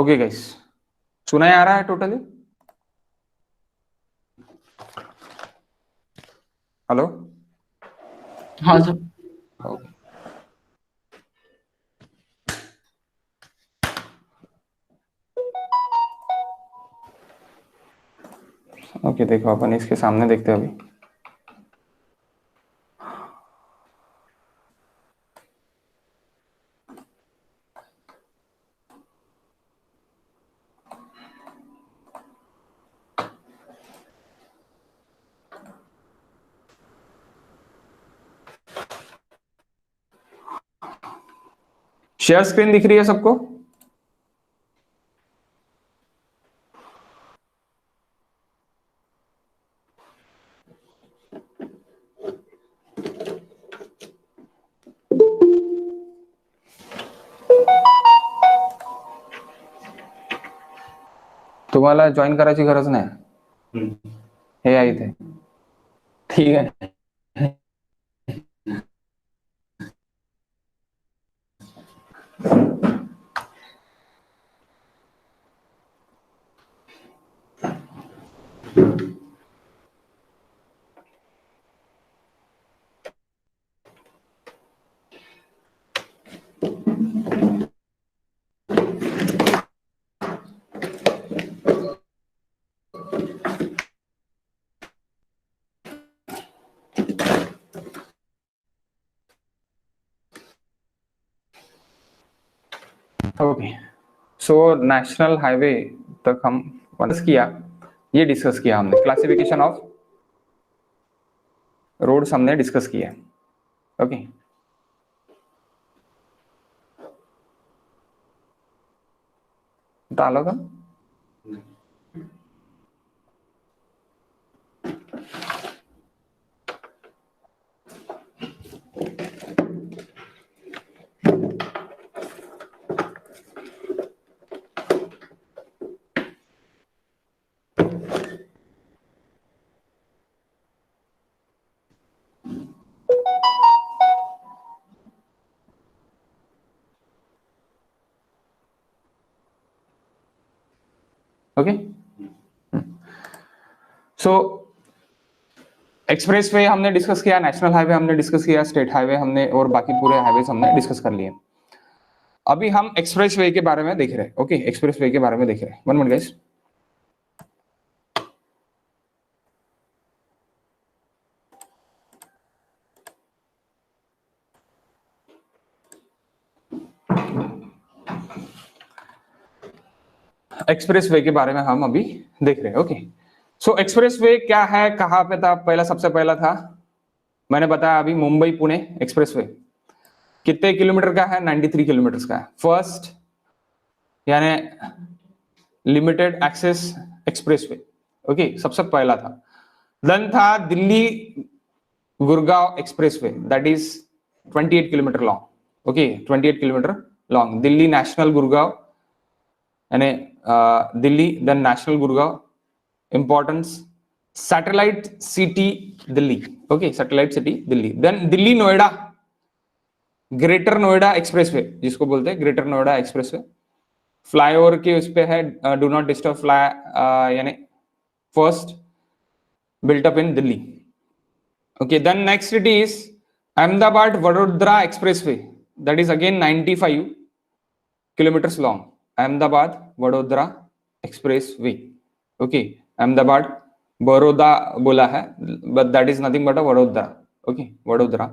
Okay guys, सुनाई आ रहा है टोटली? हेलो? हाँ सर। ओके, देखो अपन इसके सामने देखते हैं अभी। शेयर स्क्रीन दिख रही है सबको? तुम्हाला जॉईन करायची गरज नाही, हे आहे इथे, ठीक आहे. ओके, सो नेशनल हाईवे तक हम डिस्कस किया, ये डिस्कस किया हमने, क्लासिफिकेशन ऑफ रोड्स हमने डिस्कस किया. ओके, आलं का? ओके, सो एक्सप्रेसवे हमने डिस्कस किया, नेशनल हाईवे हमने डिस्कस किया, स्टेट हाईवे हमने, और बाकी पूरे हाईवे हमने डिस्कस कर लिए. अभी हम एक्सप्रेसवे के बारे में देख रहे हैं. ओके, एक्सप्रेसवे के बारे में देख रहे हैं. 1 मिनट गाइस. एक्सप्रेसवे के बारे में हम अभी देख रहे हैं. ओके, सो एक्सप्रेसवे क्या है, कहां पे था? पहला, सबसे पहला था, मैंने बताया अभी, मुंबई पुणे एक्सप्रेसवे कितने किलोमीटर का है? 93 किलोमीटर का है. फर्स्ट यानी लिमिटेड एक्सेस एक्सप्रेसवे. ओके, सबसे पहला था. देन था Delhi Gurgaon expressway, that is 28 kilometre long. Okay, 28 kilometre long. Delhi national Gurgaon यानी Delhi, then national Gurgaon, importance, satellite city Delhi. Okay, satellite city Delhi. Then Delhi Noida, Greater Noida expressway जिसको बोलते हैं, ग्रेटर नोएडा एक्सप्रेसवे, फ्लाईओवर के उस पे है, डू नॉट डिस्टर्ब फ्लाई, यानी first built up in Delhi. Okay, then next city is Ahmedabad Vadodara expressway, that is again 95 kilometres long. Ahmedabad Vadodara expressway. Okay, Ahmedabad Baroda बोला है, but that is nothing but a Vadodara. Okay, Vadodara.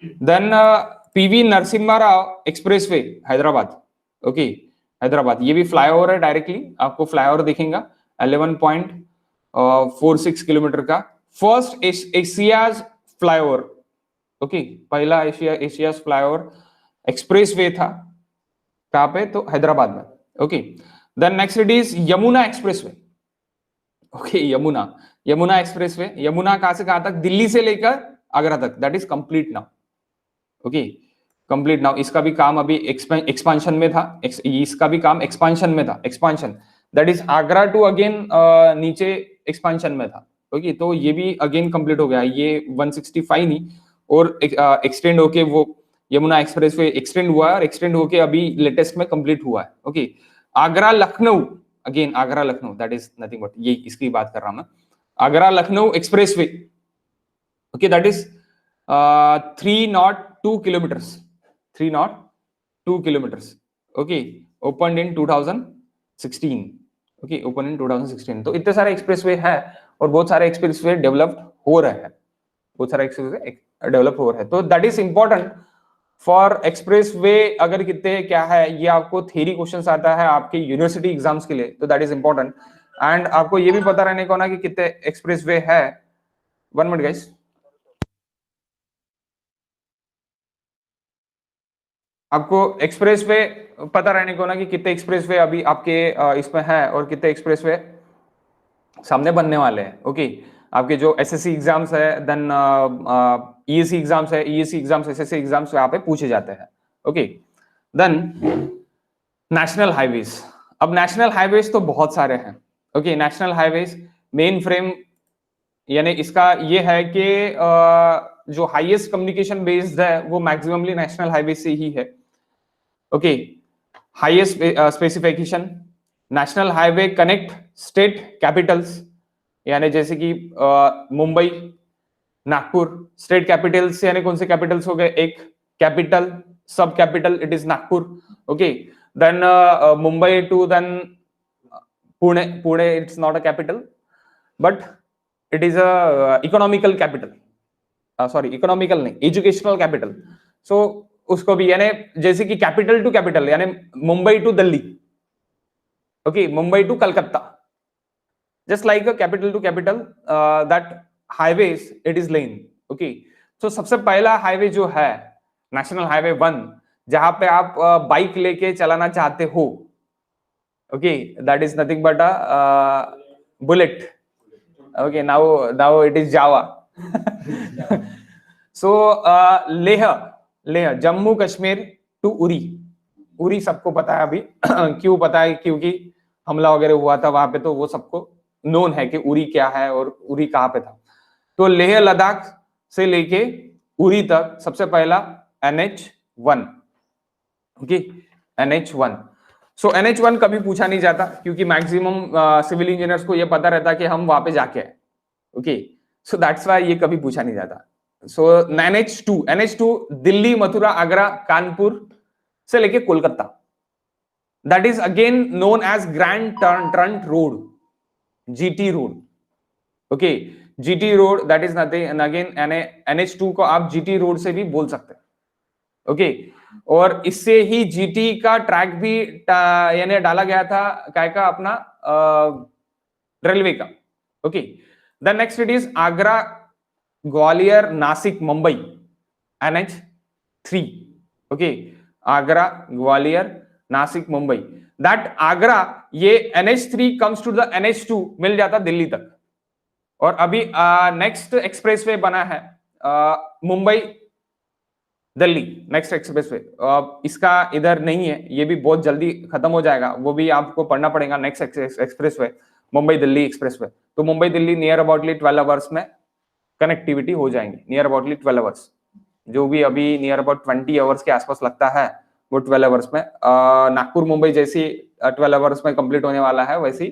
Then PV Narasimha Rao expressway Hyderabad. Okay, Hyderabad, ये भी flyover है, directly आपको flyover दिखेगा, 11.46 kilometre का. First Asia's flyover. Okay, पहला Asia's flyover expressway था, कहां पे? तो हैदराबाद में. Okay, then next it is Yamuna expressway. Okay, Yamuna expressway. Yamuna कहां से कहां तक? दिल्ली से लेकर आगरा तक, that is complete now. Okay, complete now. इसका भी काम अभी एक्सपांशन में था, इसका भी काम एक्सपांशन में था. Expansion, that is Agra to again नीचे एक्सपांशन में था. ओके, तो ये भी अगेन कंप्लीट हो गया. ये 165 नहीं, और एक्सटेंड होके वो यमुना एक्सप्रेसवे एक्सटेंड हुआ है, और एक्सटेंड होके अभी लेटेस्ट में कंप्लीट हुआ है. Okay, Agra Lucknow, again Agra Lucknow, that is nothing but ये इसकी बात कर रहा हूं मैं, Agra Lucknow expressway, okay, that is 302 kilometres, 302 kilometres, okay, open in 2016, okay, open in 2016। तो इतने सारे एक्सप्रेसवे है और बहुत सारे एक्सप्रेसवे डेवलप्ड हो रहे हैं, बहुत सारे एक्सप्रेसवे डेवलप हो रहे हैं। तो that is important for expressway. अगर कितने क्या है ये आपको थ्योरी क्वेश्चंस आता है आपके यूनिवर्सिटी एग्जाम्स के लिए, तो दैट इज इंपॉर्टेंट। एंड आपको ये भी पता रहने को ना कि कितने एक्सप्रेसवे है। 1 मिनट गाइस, आपको एक्सप्रेसवे पता रहने को ना कि कितने एक्सप्रेसवे अभी आपके इसमें है और कितने एक्सप्रेसवे सामने बनने वाले हैं। ओके, आपके जो एसएससी एग्जाम्स है, देन ईएससी एग्जाम्स है, ईएससी एग्जाम्स, एसएससी एग्जाम्स यहाँ पे पूछे जाते हैं। Okay, then national highways. अब नेशनल हाईवेज तो बहुत सारे हैं। Okay, national highways main frame यानी इसका ये है कि जो हाईएस्ट कम्युनिकेशन बेस्ड है वो मैक्सिममली नेशनल हाईवे से ही है। Okay, highest specification, national highway connect state Capitals, यानी जैसे कि मुंबई, नागपुर, स्टेट कैपिटल्स यानी कौन से कैपिटल्स हो गए, एक कैपिटल, सब capital, it is Nagpur. Okay, then Mumbai to then Pune, Pune it's not a capital but it is a economical capital, sorry economical नहीं, एजुकेशनल कैपिटल। सो उसको भी यानी जैसे कि कैपिटल टू कैपिटल यानी Mumbai to Delhi, okay, Mumbai to Calcutta, just like a capital to capital, that highways it is lane। okay, so सबसे पहला highway जो है नेशनल हाईवे 1, जहां पे आप बाइक लेके चलाना चाहते हो, okay, that is nothing but a bullet. Okay, now it is Java. So Leh, Leh Jammu Kashmir to Uri, Uri सबको पता है अभी। क्यों पता है, क्योंकि हमला वगैरह हुआ था वहां पे, तो वो सबको नोन है कि उरी क्या है और उरी कहां पे था। तो लेह लद्दाख से लेके उरी तक सबसे पहला NH1, ओके, NH1। सो NH1 कभी पूछा नहीं जाता क्योंकि मैक्सिमम सिविल इंजीनियर्स को ये पता रहता है कि हम वहां पे जाके आए। ओके, सो दैट्स व्हाई ये कभी पूछा नहीं जाता। सो NH2, NH2 दिल्ली, मथुरा, आगरा, कानपुर से लेके Kolkata, that is again known as grand trunk road, GT road. Okay, GT road that is nothing again, NH2 को आप GT रोड से भी बोल सकते हैं। ओके, और इससे ही GT का ट्रैक भी यानी डाला गया था क्या का, अपना रेलवे का। Okay, then next it is Agra, Gwalior, Nashik, Mumbai, NH3। Okay, Agra, Gwalior, Nashik, Mumbai, that Agra ये NH3 comes to the NH2 मिल जाता दिल्ली तक। और अभी नेक्स्ट एक्सप्रेसवे बना है मुंबई दिल्ली, नेक्स्ट एक्सप्रेसवे, इसका इधर नहीं है, ये भी बहुत जल्दी खत्म हो जाएगा, वो भी आपको पढ़ना पड़ेगा। Next expressway Mumbai Delhi expressway, तो मुंबई दिल्ली नियर अबाउटली 12 आवर्स में कनेक्टिविटी हो जाएंगी, नियर अबाउटली 12 आवर्स। जो भी अभी नियर अबाउट 20 आवर्स के आसपास लगता है वो 12 आवर्स में, नागपुर मुंबई जैसी 12 आवर्स में कंप्लीट होने वाला है, वैसी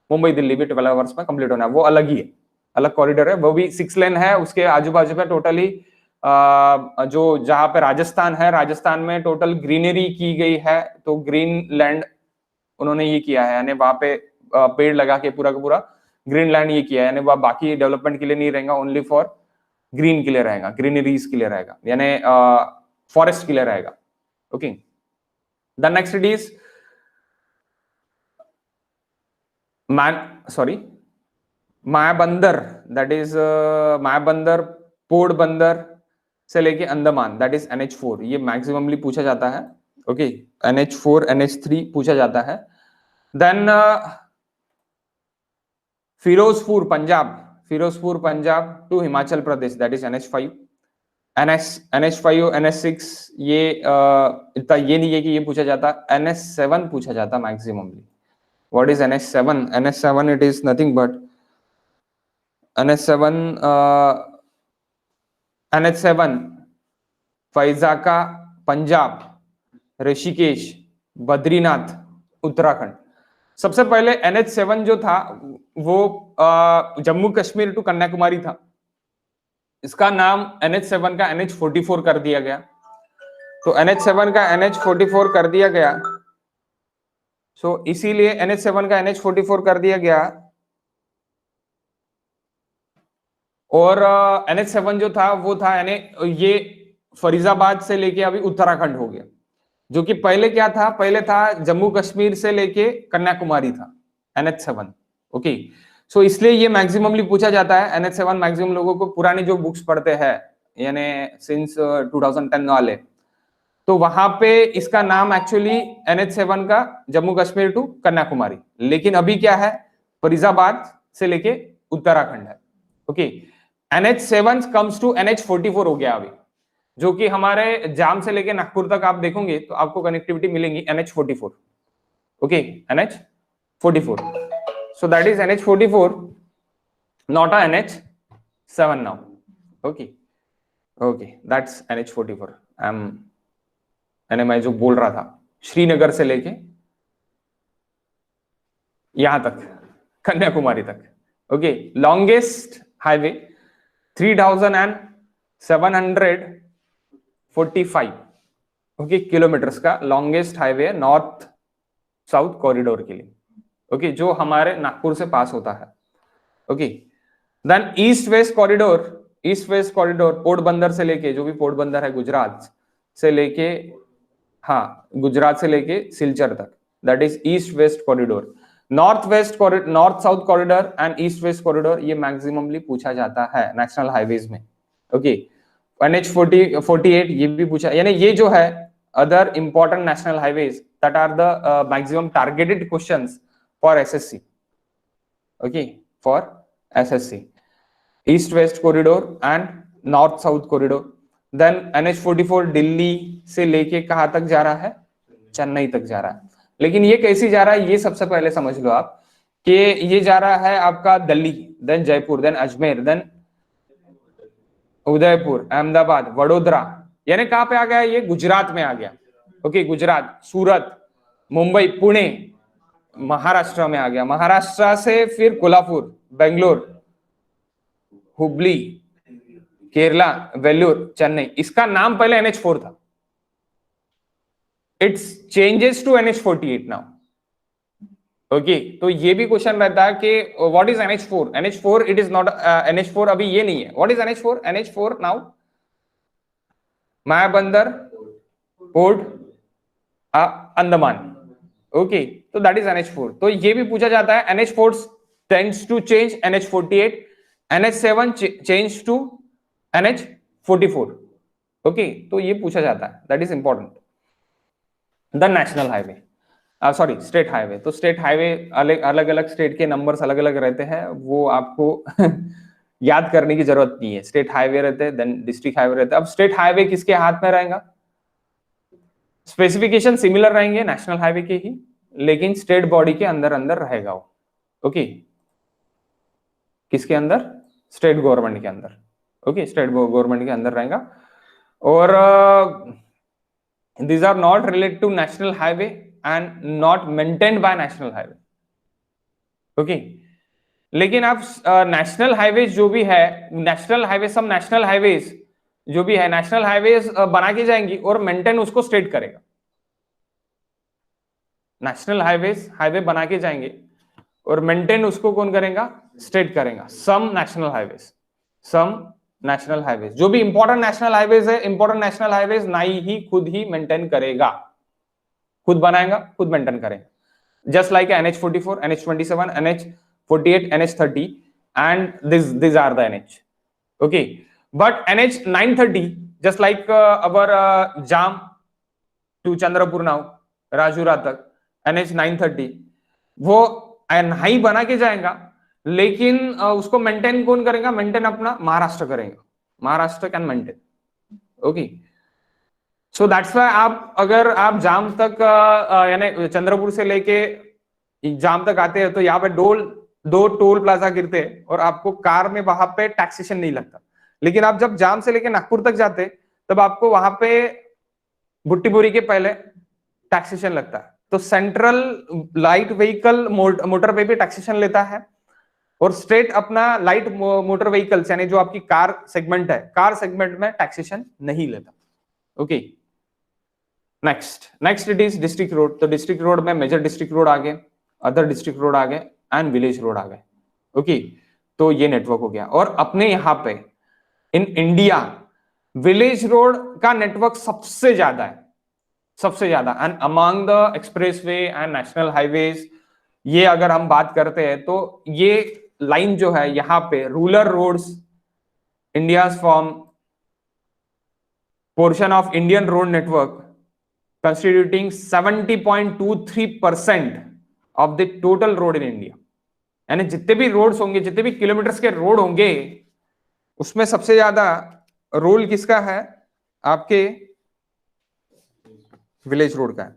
मुंबई दिल्ली भी 12 आवर्स में कंप्लीट होना है। वो अलग ही है, अलग कॉरिडोर है, वो भी 6 लेन है। उसके आजू बाजू में टोटली जो जहां पे राजस्थान है, राजस्थान में टोटल ग्रीनरी की गई है, तो ग्रीन लैंड उन्होंने ये किया है, यानी वहां पे पेड़ लगा के पूरा का पूरा ग्रीन लैंड ये किया है, यानी वह बाकी डेवलपमेंट के लिए नहीं रहेगा, ओनली फॉर ग्रीन के लिए रहेगा, ग्रीनरीज के लिए रहेगा, यानी फॉरेस्ट के लिए रहेगा। Okay, the next it is Mayabunder, that is Mayabunder, Porbandar से लेके अंडमान, दैट इज NH4, ये मैक्सिममली पूछा जाता है। ओके, NH4, NH3 पूछा जाता है। Then Firozpur Punjab, Firozpur Punjab to Himachal Pradesh, that is NH5, NH5, NH6 ये इतना ये नहीं है कि ये पूछा जाता। NH7 पूछा जाता maximumly. What is NH7? NH7 it is nothing but NH7 फैजाका पंजाब, ऋषिकेश, बद्रीनाथ, उत्तराखंड। सबसे पहले NH7 जो था वो जम्मू कश्मीर टू कन्याकुमारी था, इसका नाम NH7 का NH44 कर दिया गया। तो NH7 का NH44 कर दिया गया, सो इसीलिए NH7 का NH44 कर दिया गया। और NH7 जो था वो था यानी ये फरीजाबाद से लेके अभी उत्तराखंड हो गया, जो कि पहले क्या था, पहले था जम्मू कश्मीर से लेके कन्याकुमारी था NH7। ओके, सो इसलिए ये मैक्सिममली पूछा जाता है। NH7 मैक्सिमम लोगों को पुरानी जो बुक्स पढ़ते हैं यानी सिंस 2010 वाले, तो वहां पे इसका नाम एक्चुअली NH7 का जम्मू कश्मीर टू कन्याकुमारी, लेकिन अभी क्या है, फरीजाबाद से लेके उत्तराखंड है। Okay, NH7 comes to NH44 हो गया अभी, जो कि हमारे जाम से लेके नागपुर तक आप देखोगे तो आपको कनेक्टिविटी मिलेंगी NH44। Okay, NH44, so that is NH44, not a NH7 now. Okay, that's NH44. यानी मैं जो बोल रहा था श्रीनगर से लेके यहां तक कन्याकुमारी तक। ओके, लॉन्गेस्ट हाईवे 3745 किलोमीटर्स का longest highway north south corridor के लिए। ओके, जो हमारे नागपुर से पास होता है। Okay, then east west corridor Porbandar से लेके, जो भी पोरबंदर है गुजरात से लेके, हाँ गुजरात से लेके सिलचर तक, that is east west corridor. North south corridor and east west corridor ये मैक्सिममली पूछा जाता है नेशनल हाईवेज में। ओके, NH48 ये भी पूछा, यानी ये जो है other important national highways that are the maximum targeted questions for SSC। Okay, for SSC east west corridor and north south corridor. Then NH44 Delhi से लेके कहां तक जा रहा है, चेन्नई तक जा रहा है। लेकिन ये कैसे जा रहा है ये सबसे पहले समझ लो आप, कि ये जा रहा है आपका Delhi, then Jaipur, then Ajmer, then Udaipur, Ahmedabad, Vadodara, यानी कहां पे आ गया, ये गुजरात में आ गया। ओके, गुजरात, सूरत, मुंबई, पुणे, महाराष्ट्र में आ गया। महाराष्ट्र से फिर कोल्हापुर, बेंगलोर, हुबली, केरला, वेल्लोर, चेन्नई। इसका नाम पहले NH4 था, it's changes to NH48 now. Okay, तो ये भी क्वेश्चन रहता है कि what is NH4? NH4 it is not NH4, अभी ये नहीं है। What is NH4? NH4 now Mayabunder port Andaman. Okay, तो दैट इज NH4। तो ये भी पूछा जाता है, NH4 tends to change NH48, NH7 change to NH44। Okay, तो ये पूछा जाता है, that is important. The national highway, sorry state highway. तो स्टेट हाईवे अलग अलग स्टेट के नंबर्स अलग अलग रहते हैं, वो आपको याद करने की जरूरत नहीं है। स्टेट हाईवे रहते हैं, देन डिस्ट्रिक्ट हाईवे रहते हैं। अब स्टेट हाईवे किसके हाथ में रहेगा, स्पेसिफिकेशन सिमिलर रहेंगे नेशनल हाईवे के ही, लेकिन स्टेट बॉडी के अंदर अंदर रहेगा वो। ओके, किसके अंदर, स्टेट गवर्नमेंट के अंदर। ओके, स्टेट गवर्नमेंट के अंदर रहेगा। और these are not related to national highway and not maintained by national highway। Okay, लेकिन आप नेशनल हाईवेज जो भी है, नेशनल हाईवे, सब नेशनल हाईवेज जो भी है, नेशनल हाईवेज बना के जाएंगी और मेंटेन उसको स्टेट करेगा। नेशनल हाईवे बना के जाएंगे और मेंटेन उसको कौन करेगा, स्टेट करेगा। सम नेशनल हाईवेज जो भी इंपॉर्टेंट नेशनल हाईवेज है, इंपॉर्टेंट नेशनल हाईवेज नाई ही खुद ही मेंटेन करेगा, खुद बनाएगा, खुद मेंटेन करेगा। Just like NH44, NH27, NH48, NH30 and these are the NH। okay, but NH930 just like our Jam to Chandrapur now, Rajura तक NH930 वो नहीं बना के जाएगा, लेकिन उसको मेंटेन कौन करेगा, मेंटेन अपना महाराष्ट्र करेगा, Maharashtra can maintain. Okay, so that's why आप अगर आप जाम तक यानी चंद्रपुर से लेके जाम तक आते हैं तो यहाँ पे दो टोल प्लाजा गिरते हैं और आपको कार में वहां पे टैक्सेशन नहीं लगता। लेकिन आप जब जाम से लेके नागपुर तक जाते तब आपको वहां पे भुट्टीबोरी के पहले टैक्सेशन लगता है। तो सेंट्रल लाइट व्हीकल मोटर पे भी टैक्सेशन लेता है, और स्टेट अपना लाइट मोटर व्हीकल्स यानी जो आपकी कार सेगमेंट है, कार सेगमेंट में टैक्सेशन नहीं लेता। Okay, next it is district road. तो डिस्ट्रिक्ट रोड में मेजर डिस्ट्रिक्ट रोड आ गए, अदर डिस्ट्रिक्ट रोड आ गए एंड विलेज रोड आ गए। ओके, तो ये नेटवर्क हो गया। और अपने यहाँ पे इन इंडिया विलेज रोड का नेटवर्क सबसे ज्यादा है, सबसे ज्यादा। And among the expressway and national highways, ये अगर हम बात करते हैं तो ये लाइन जो है यहाँ पे rural roads India form portion of Indian road network constituting 70.23% of the total road in India. यानी जितने भी रोड्स होंगे, जितने भी किलोमीटर्स के रोड होंगे, उसमें सबसे ज्यादा रोल किसका है? आपके विलेज रोड का है।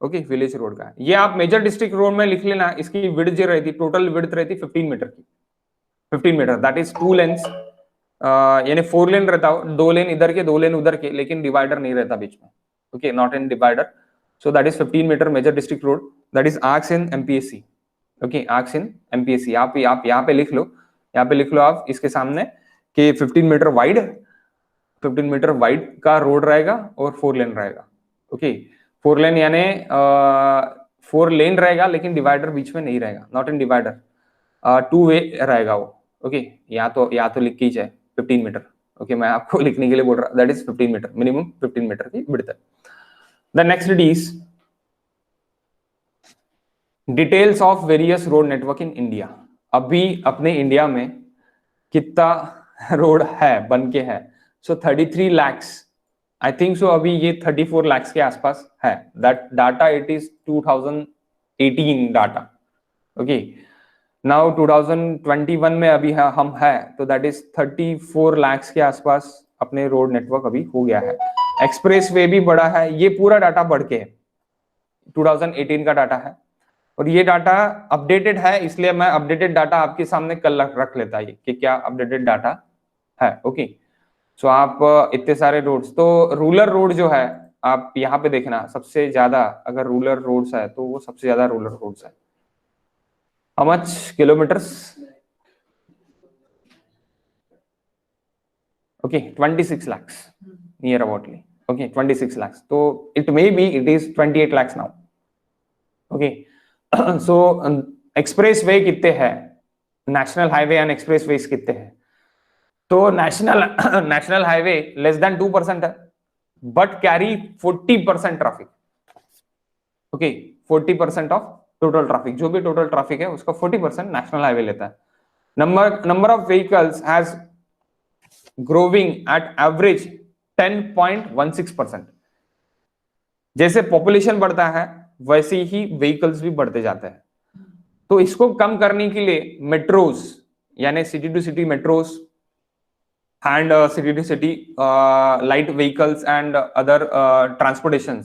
ओके, विलेज रोड का है। ये आप मेजर डिस्ट्रिक्ट रोड में लिख लेना। इसकी विड्थ जो रहती, टोटल विड्थ रहती 15 मीटर की, 15 मीटर, दैट इज 2 लेन्स, यानी 4 लेन रहता हो, 2 लेन इधर के 2 लेन उधर के, लेकिन डिवाइडर नहीं रहता बीच में। Okay, not in divider, so that is 15 metre major district road, that is arcs in MPSC. Okay, arcs in MPSC आप यहाँ पे लिख लो, यहाँ पे लिख लो आप इसके सामने कि 15 मीटर वाइड, 15 मीटर वाइड का रोड रहेगा और 4 लेन रहेगा। ओके, 4 लेन यानी 4 लेन रहेगा, लेकिन डिवाइडर बीच में नहीं रहेगा, नॉट इन डिवाइडर, 2 वे रहेगा वो। ओके, या तो लिख के ही जाए 15 मीटर। ओके, मैं आपको लिखने के लिए बोल रहा, that is 15 metre, minimum 15 metre की विड्थ है। The next is details of various road network in India. अभी अपने इंडिया में कितना रोड है, बन के है? सो 33 lakhs, आई थिंक सो अभी ये 34 lakhs के आसपास है। That data it is 2018 data. Okay, now 2021 में अभी हम है, तो दैट इज 34 lakhs के आसपास अपने रोड नेटवर्क अभी हो गया है। एक्सप्रेस वे भी बड़ा है, ये पूरा डाटा बढ़ के है, 2018 का डाटा है, और ये डाटा अपडेटेड है, इसलिए मैं अपडेटेड डाटा आपके सामने कल रख लेता है कि क्या अपडेटेड डाटा है। ओके, सो आप इतने सारे रोड्स, तो रूरल रोड जो है आप यहाँ पे देखना, सबसे ज्यादा अगर रूरल रोड्स है तो वो सबसे ज्यादा रूरल रोड्स है। How much kilometres? Okay, 26 lakhs near aboutly. Okay, 26 lakhs, तो it may be it is 28 lakhs now. Okay, so expressway कितने हैं, national highway and expressway कितने हैं? तो नेशनल हाईवे लेस देन 2% है, but carry 40% traffic. Okay, 40% of total traffic, जो भी total traffic है उसका 40% नेशनल हाईवे लेता है। Number of vehicles has growing at average 10.16%। जैसे पॉपुलेशन बढ़ता है वैसे ही व्हीकल्स भी बढ़ते जाते हैं। तो इसको कम करने के लिए मेट्रोज, यानी city to city metros and city to city light vehicles and other transportation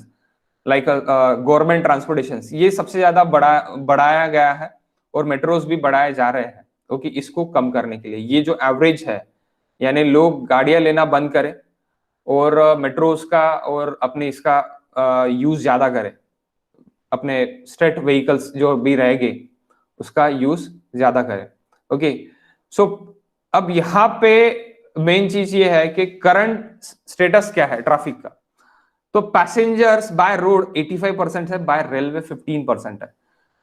like government transportation, ये सबसे ज्यादा बढ़ाया गया है, और मेट्रोज भी बढ़ाए जा रहे हैं। ओके, इसको कम करने के लिए ये जो एवरेज है, यानी लोग गाड़ियां लेना बंद करें और मेट्रोज का और अपने इसका यूज ज्यादा करें, अपने स्टेट व्हीकल्स जो भी रहेंगे उसका यूज ज्यादा करें। ओके, सो अब यहाँ पे मेन चीज ये है कि करंट स्टेटस क्या है ट्रैफिक का। तो पैसेंजर्स बाय रोड 85% है, बाय रेलवे 15% है।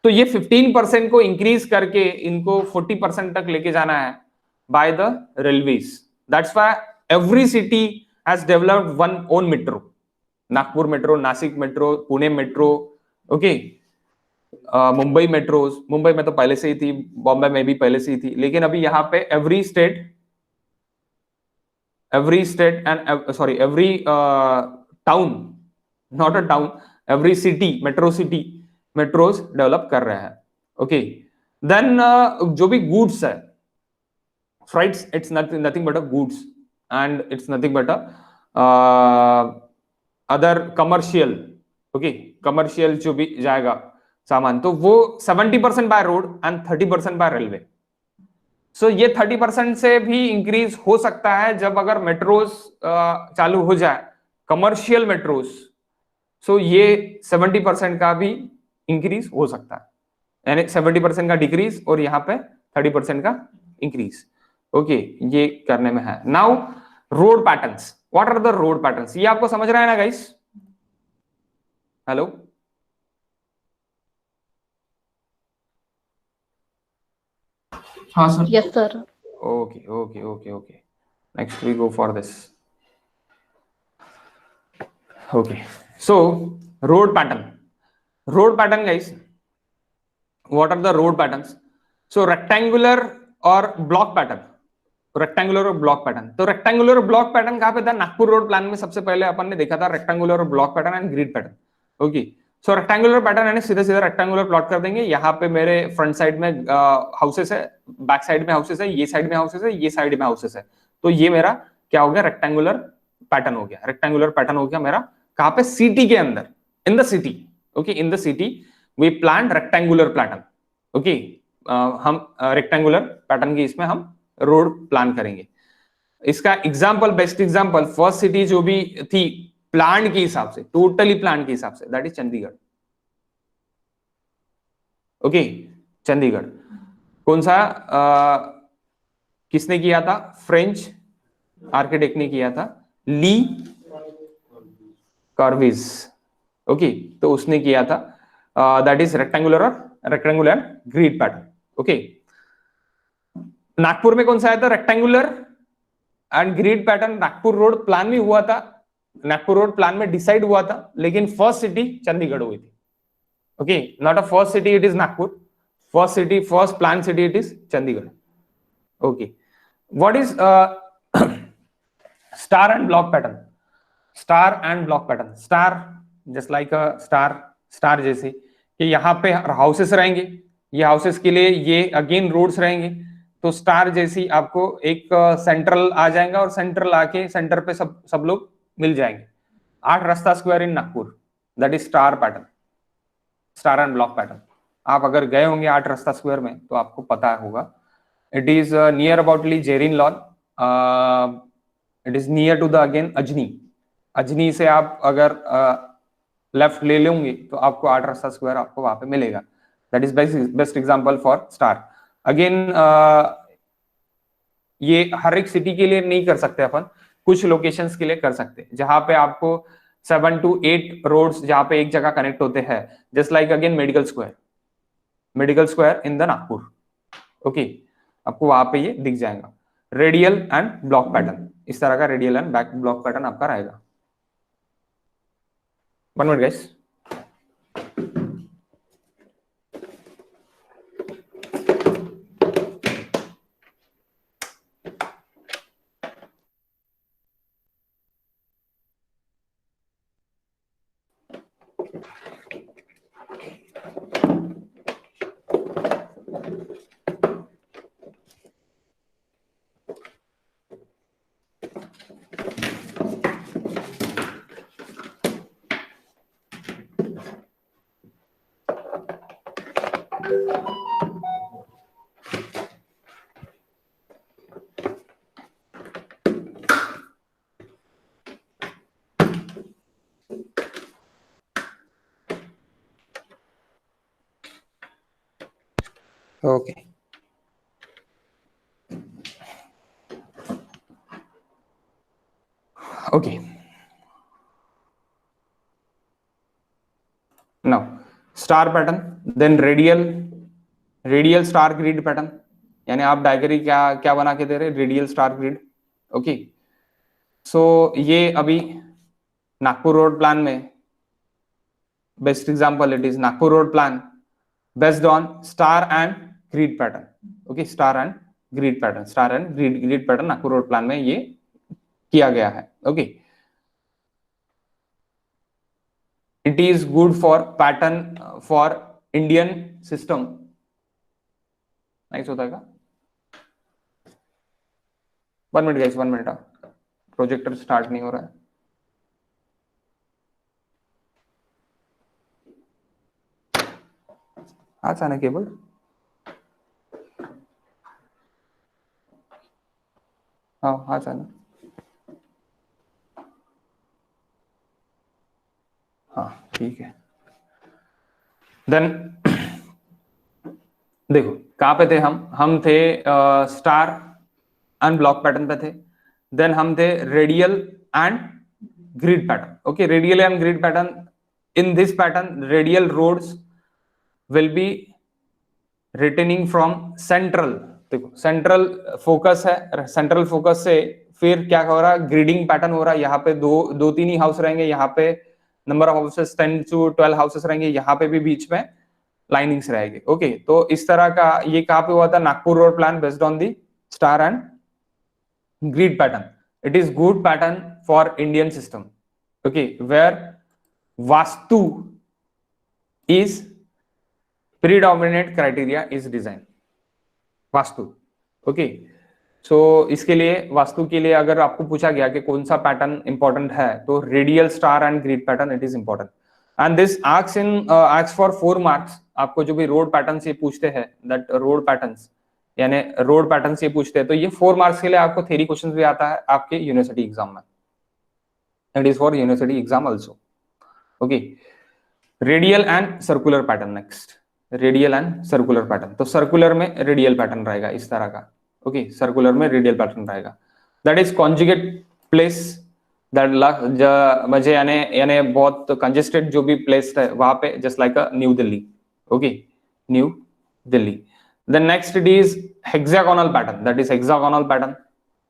तो ये 15% को इंक्रीज करके इनको 40% तक लेके जाना है by the railways. That's why every city has developed one own metro, Nagpur metro, Nashik metro, Pune metro. Okay, Mumbai metros, Mumbai में तो पहले से ही थी, बॉम्बे में भी पहले से ही थी, लेकिन अभी यहाँ पे every state and every town, not a town, every city, metros develop कर रहे हैं। ओके, देन जो भी गुड्स है, freights, it's nothing but a goods and it's nothing but a other commercial. Okay, commercial जो भी जाएगा सामान, तो वो 70% by road and 30% by railway. So ये 30% से भी इंक्रीज हो सकता है जब अगर मेट्रोज चालू हो जाए, कमर्शियल मेट्रोज। सो ये 70% का भी इंक्रीज हो सकता है, यानी 70% का डिक्रीज और यहाँ पे 30% का इंक्रीज। ओके, ये करने में है। Now road patterns, what are the road patterns, ये आपको समझ रहा है ना गाइस? हेलो, हाँ sir. Yes sir. Okay okay okay okay, next we go for this. Okay, so road pattern guys, what are the road patterns? So rectangular और block pattern, rectangular और block pattern. तो rectangular और block pattern कहां पे था? Nagpur road plan में सबसे पहले अपन ने देखा था रेक्टेंगुलर और block pattern and grid pattern. Okay, so rectangular pattern यानी सीधे सीधे रेक्टेंगुलर प्लॉट कर देंगे। यहाँ पे मेरे फ्रंट साइड में हाउसेस है, बैक साइड में हाउसेस है, ये साइड में हाउसेस है, ये साइड में हाउसेस है। तो ये मेरा क्या हो गया? रेक्टेंगुलर पैटर्न हो गया। रेक्टेंगुलर पैटर्न हो गया मेरा कहां पे? सिटी के अंदर, in the city. Okay, in the city we plan rectangular pattern. Okay, हम रेक्टेंगुलर पैटर्न की इसमें हम रोड प्लान करेंगे। इसका example, best example, first city जो भी थी प्लान के हिसाब से, टोटली प्लान के हिसाब से, that is Chandigarh. Okay, Chandigarh कौन सा किसने किया था? फ्रेंच आर्किटेक्ट ने किया था, ली कॉर्बेज। ओके, तो उसने किया था, that is rectangular grid pattern. Okay, Nagpur में कौन सा आया था? Rectangular and grid pattern. Nagpur road plan में हुआ था, नागपुर रोड प्लान में डिसाइड हुआ था, लेकिन फर्स्ट सिटी चंडीगढ़ हुई थी। Okay, not a first city it is Nagpur, first city, first plan city it is Chandigarh. Okay, what is star and block pattern? Star and block pattern, star just like a star, star जैसे कि यहाँ पे houses रहेंगे, ये houses के लिए ये again roads रहेंगे। तो स्टार जैसी आपको एक सेंट्रल आ जाएगा और सेंट्रल आके सेंटर पे सब लोग मिल जाएंगे। 8 रास्ता square in Nagpur, that is star pattern, star and block pattern. आप अगर गए होंगे 8 रास्ता स्क्वायर में तो आपको पता होगा। इट इज नियर अबाउटली जेरिन लॉन, it is near to the again Ajni. Ajni से आप अगर लेफ्ट ले लेंगे तो आपको 8 रास्ता स्क्वायर आपको वहां पे मिलेगा। That is best example for star. Again ये हर एक सिटी के लिए नहीं कर सकते अपन, कुछ लोकेशंस के लिए कर सकते हैं जहां पे आपको 7 to 8 रोड्स जहां पे एक जगह कनेक्ट होते हैं। Just like again medical square in the Nagpur. Okay, आपको वहां पे ये दिख जाएगा। रेडियल एंड ब्लॉक पैटर्न, इस तरह का radial and back block pattern आपका रहेगा। 1 minute guys. Okay, okay, now star pattern, then radial star grid pattern. यानी आप डायग्राम क्या क्या बना के दे रहे? Radial star grid. Okay, so ये अभी नागपुर रोड प्लान में best example, it is Nagpur road plan based on star and grid pattern. Okay, star and grid pattern Nagpur road plan में ये किया गया है। Okay, it is good for pattern for Indian system. Nice होता है का? 1 minute guys, 1 minute, projector start नहीं हो रहा है। हाच आहे ना केबल? हाँ, हाच आहे ना? हाँ ठीक है। देन देखो कहाँ पे थे हम थे स्टार एंड ब्लॉक पैटर्न पे थे। देन हम थे radial and grid pattern. Okay, radial and grid pattern. In this pattern radial roads will be returning from central. देखो सेंट्रल फोकस है, सेंट्रल फोकस से फिर क्या हो रहा है, ग्रिडिंग पैटर्न हो रहा है। यहाँ पे दो तीन ही हाउस रहेंगे, यहाँ पे number of houses 10 to 12 houses रहेंगे, यहाँ पे भी बीच में लाइनिंग्स रहेगी। ओके, तो इस तरह का ये कहाँ पे हुआ था, Nagpur road plan based on the star and grid pattern. It is good pattern for Indian system. Okay, where vastu is predominant criteria is design vastu. Okay, so इसके लिए वास्तु के लिए अगर आपको पूछा गया कि कौन सा पैटर्न इंपॉर्टेंट है, तो radial star and grid pattern it is important. And this asks for 4 marks. आपको जो भी रोड पैटर्न से पूछते हैं, दैट रोड पैटर्न्स यानी रोड पैटर्न से पूछते हैं, तो ये 4 मार्क्स के लिए आपको थ्योरी क्वेश्चंस भी आता है आपके यूनिवर्सिटी एग्जाम में। It is for university exam also. Okay, radial and circular pattern next. Radial and circular pattern, तो सर्कुलर में रेडियल पैटर्न रहेगा इस तरह का। ओके, सर्कुलर में रेडियल पैटर्न रहेगा। That is conjugate place, that मुझे यानी बहुत कंजेस्टेड जो भी प्लेस है वहां पे, just like new Delhi. Okay, new Delhi. Then next it is hexagonal pattern, that is hexagonal pattern.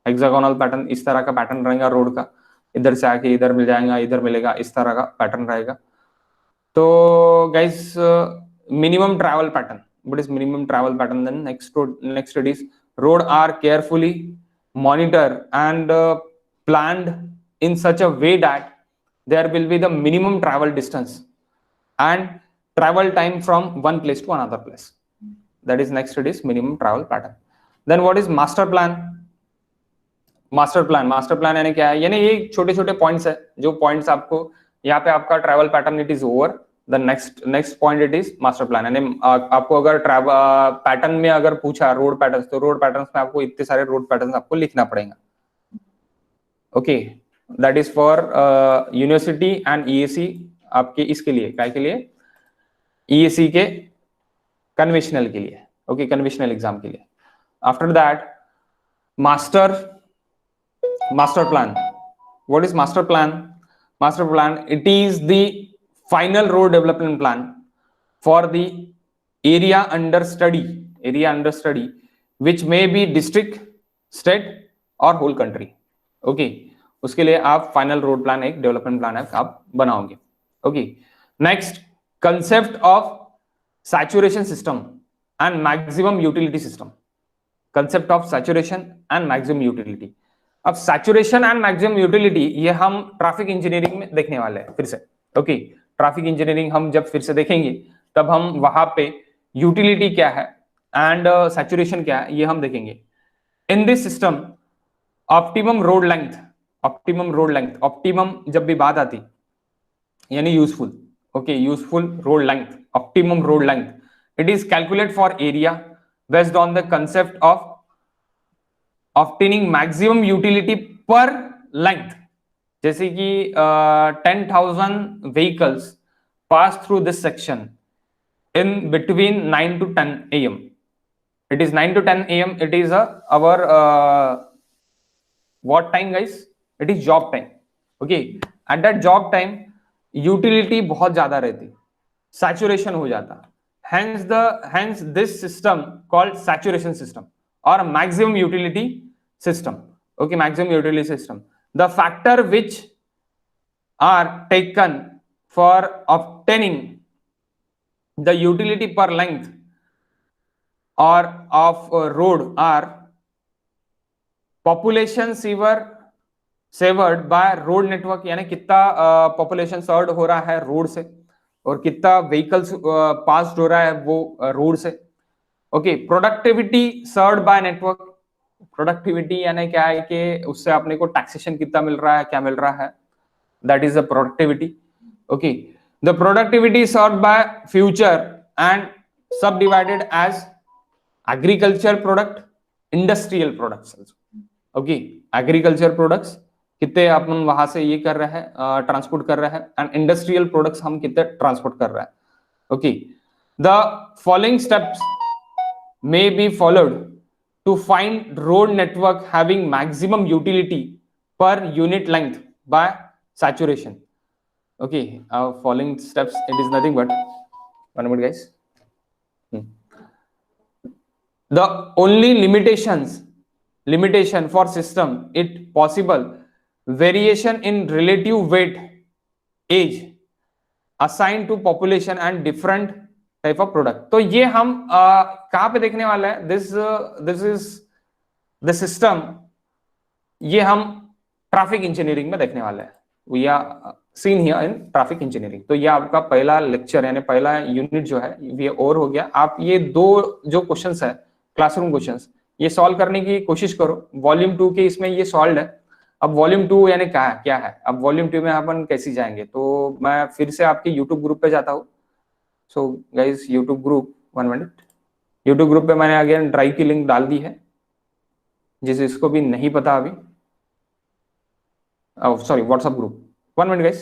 Hexagonal pattern इस तरह का पैटर्न रहेगा रोड का, इधर से आके इधर मिल जाएगा, इधर मिलेगा, इस तरह का पैटर्न रहेगा। तो guys minimum travel pattern, what is minimum travel pattern? Then next it is road are carefully monitored and planned in such a way that there will be the minimum travel distance and travel time from one place to another place. That is next it is minimum travel pattern. Then what is master plan? Master plan यानी क्या है, यानी ये छोटे छोटे points है, जो points आपको यहाँ पे आपका travel pattern it is over, the next point it is master plan. यानी आपको अगर पैटर्न में अगर पूछा रोड पैटर्न, तो रोड पैटर्न में आपको इतने सारे रोड पैटर्न आपको लिखना पड़ेगा। Okay, that is for university and EAC आपके इसके लिए, काय के लिए, ईएसी के कन्वेंशनल के लिए। ओके, कन्वेंशनल एग्जाम के लिए। After that master plan. What is master plan? Master plan, it is the final road development plan for the area under study which may be district, state or whole country. Okay, उसके लिए आप final road plan एक development plan आप बनाओगे। Okay, next concept of saturation system and maximum utility system. Concept of saturation and maximum utility. अब saturation and maximum utility ये हम traffic engineering में देखने वाले हैं फिर से। ओके, ट्रैफिक इंजीनियरिंग हम जब फिर से देखेंगे तब हम वहां पे यूटिलिटी क्या है एंड सैचुरेशन क्या है ये हम देखेंगे। In this system optimum road length, optimum जब भी बात आती यानी useful. Okay, useful road length, optimum road length, it is calculate for area based on the concept of obtaining maximum utility per length। जैसे कि 10,000 vehicles pass through this section in between 9 to 10 am. It is 9 to 10 am. It is our what time guys? It is job time. Okay, at that job time utility बहुत ज्यादा रहती, saturation हो जाता, hence this system called saturation system or maximum utility system. Okay, maximum utility system. The factor which are taken for obtaining the utility per length or of road are population severed by road network, यानी कितना population सर्व हो रहा है road से और कितना vehicles पास हो रहा है वो रोड से। Okay, productivity served by network. Productivity यानी क्या है कि उससे अपने को टैक्सेशन कितना मिल रहा है, क्या मिल रहा है, that is the productivity. Okay, the productivity served by future and subdivided as agriculture product, industrial products. Okay, agriculture products कितने अपन वहां से ये कर रहे हैं, ट्रांसपोर्ट कर रहे हैं, एंड इंडस्ट्रियल प्रोडक्ट्स हम कितने ट्रांसपोर्ट कर रहे हैं। Okay, the following steps may be followed to find road network having maximum utility per unit length by saturation. Okay, following steps, it is nothing but, one minute guys. The only limitation for system it possible variation in relative weight, age assigned to population and different type of product. तो ये हम कहां पे देखने वाला है, this is the system, ये हम ट्रैफिक इंजीनियरिंग में देखने वाला है। We are seen here in traffic engineering. तो ये आपका पहला लेक्चर यानी पहला यूनिट जो है ये और हो गया। आप ये दो जो क्वेश्चंस है क्लासरूम क्वेश्चंस, ये सॉल्व करने की कोशिश करो। वॉल्यूम 2 के इसमें ये सॉल्व है। अब वॉल्यूम 2 यानी क्या है, अब वॉल्यूम 2 में अपन कैसे जाएंगे, तो मैं फिर से आपके यूट्यूब ग्रुप पे जाता हूँ। So guys YouTube group, 1 minute, YouTube group पे मैंने अगेन ड्राइव की लिंक डाल दी है, जिसे इसको भी नहीं पता अभी, sorry WhatsApp group, 1 minute guys.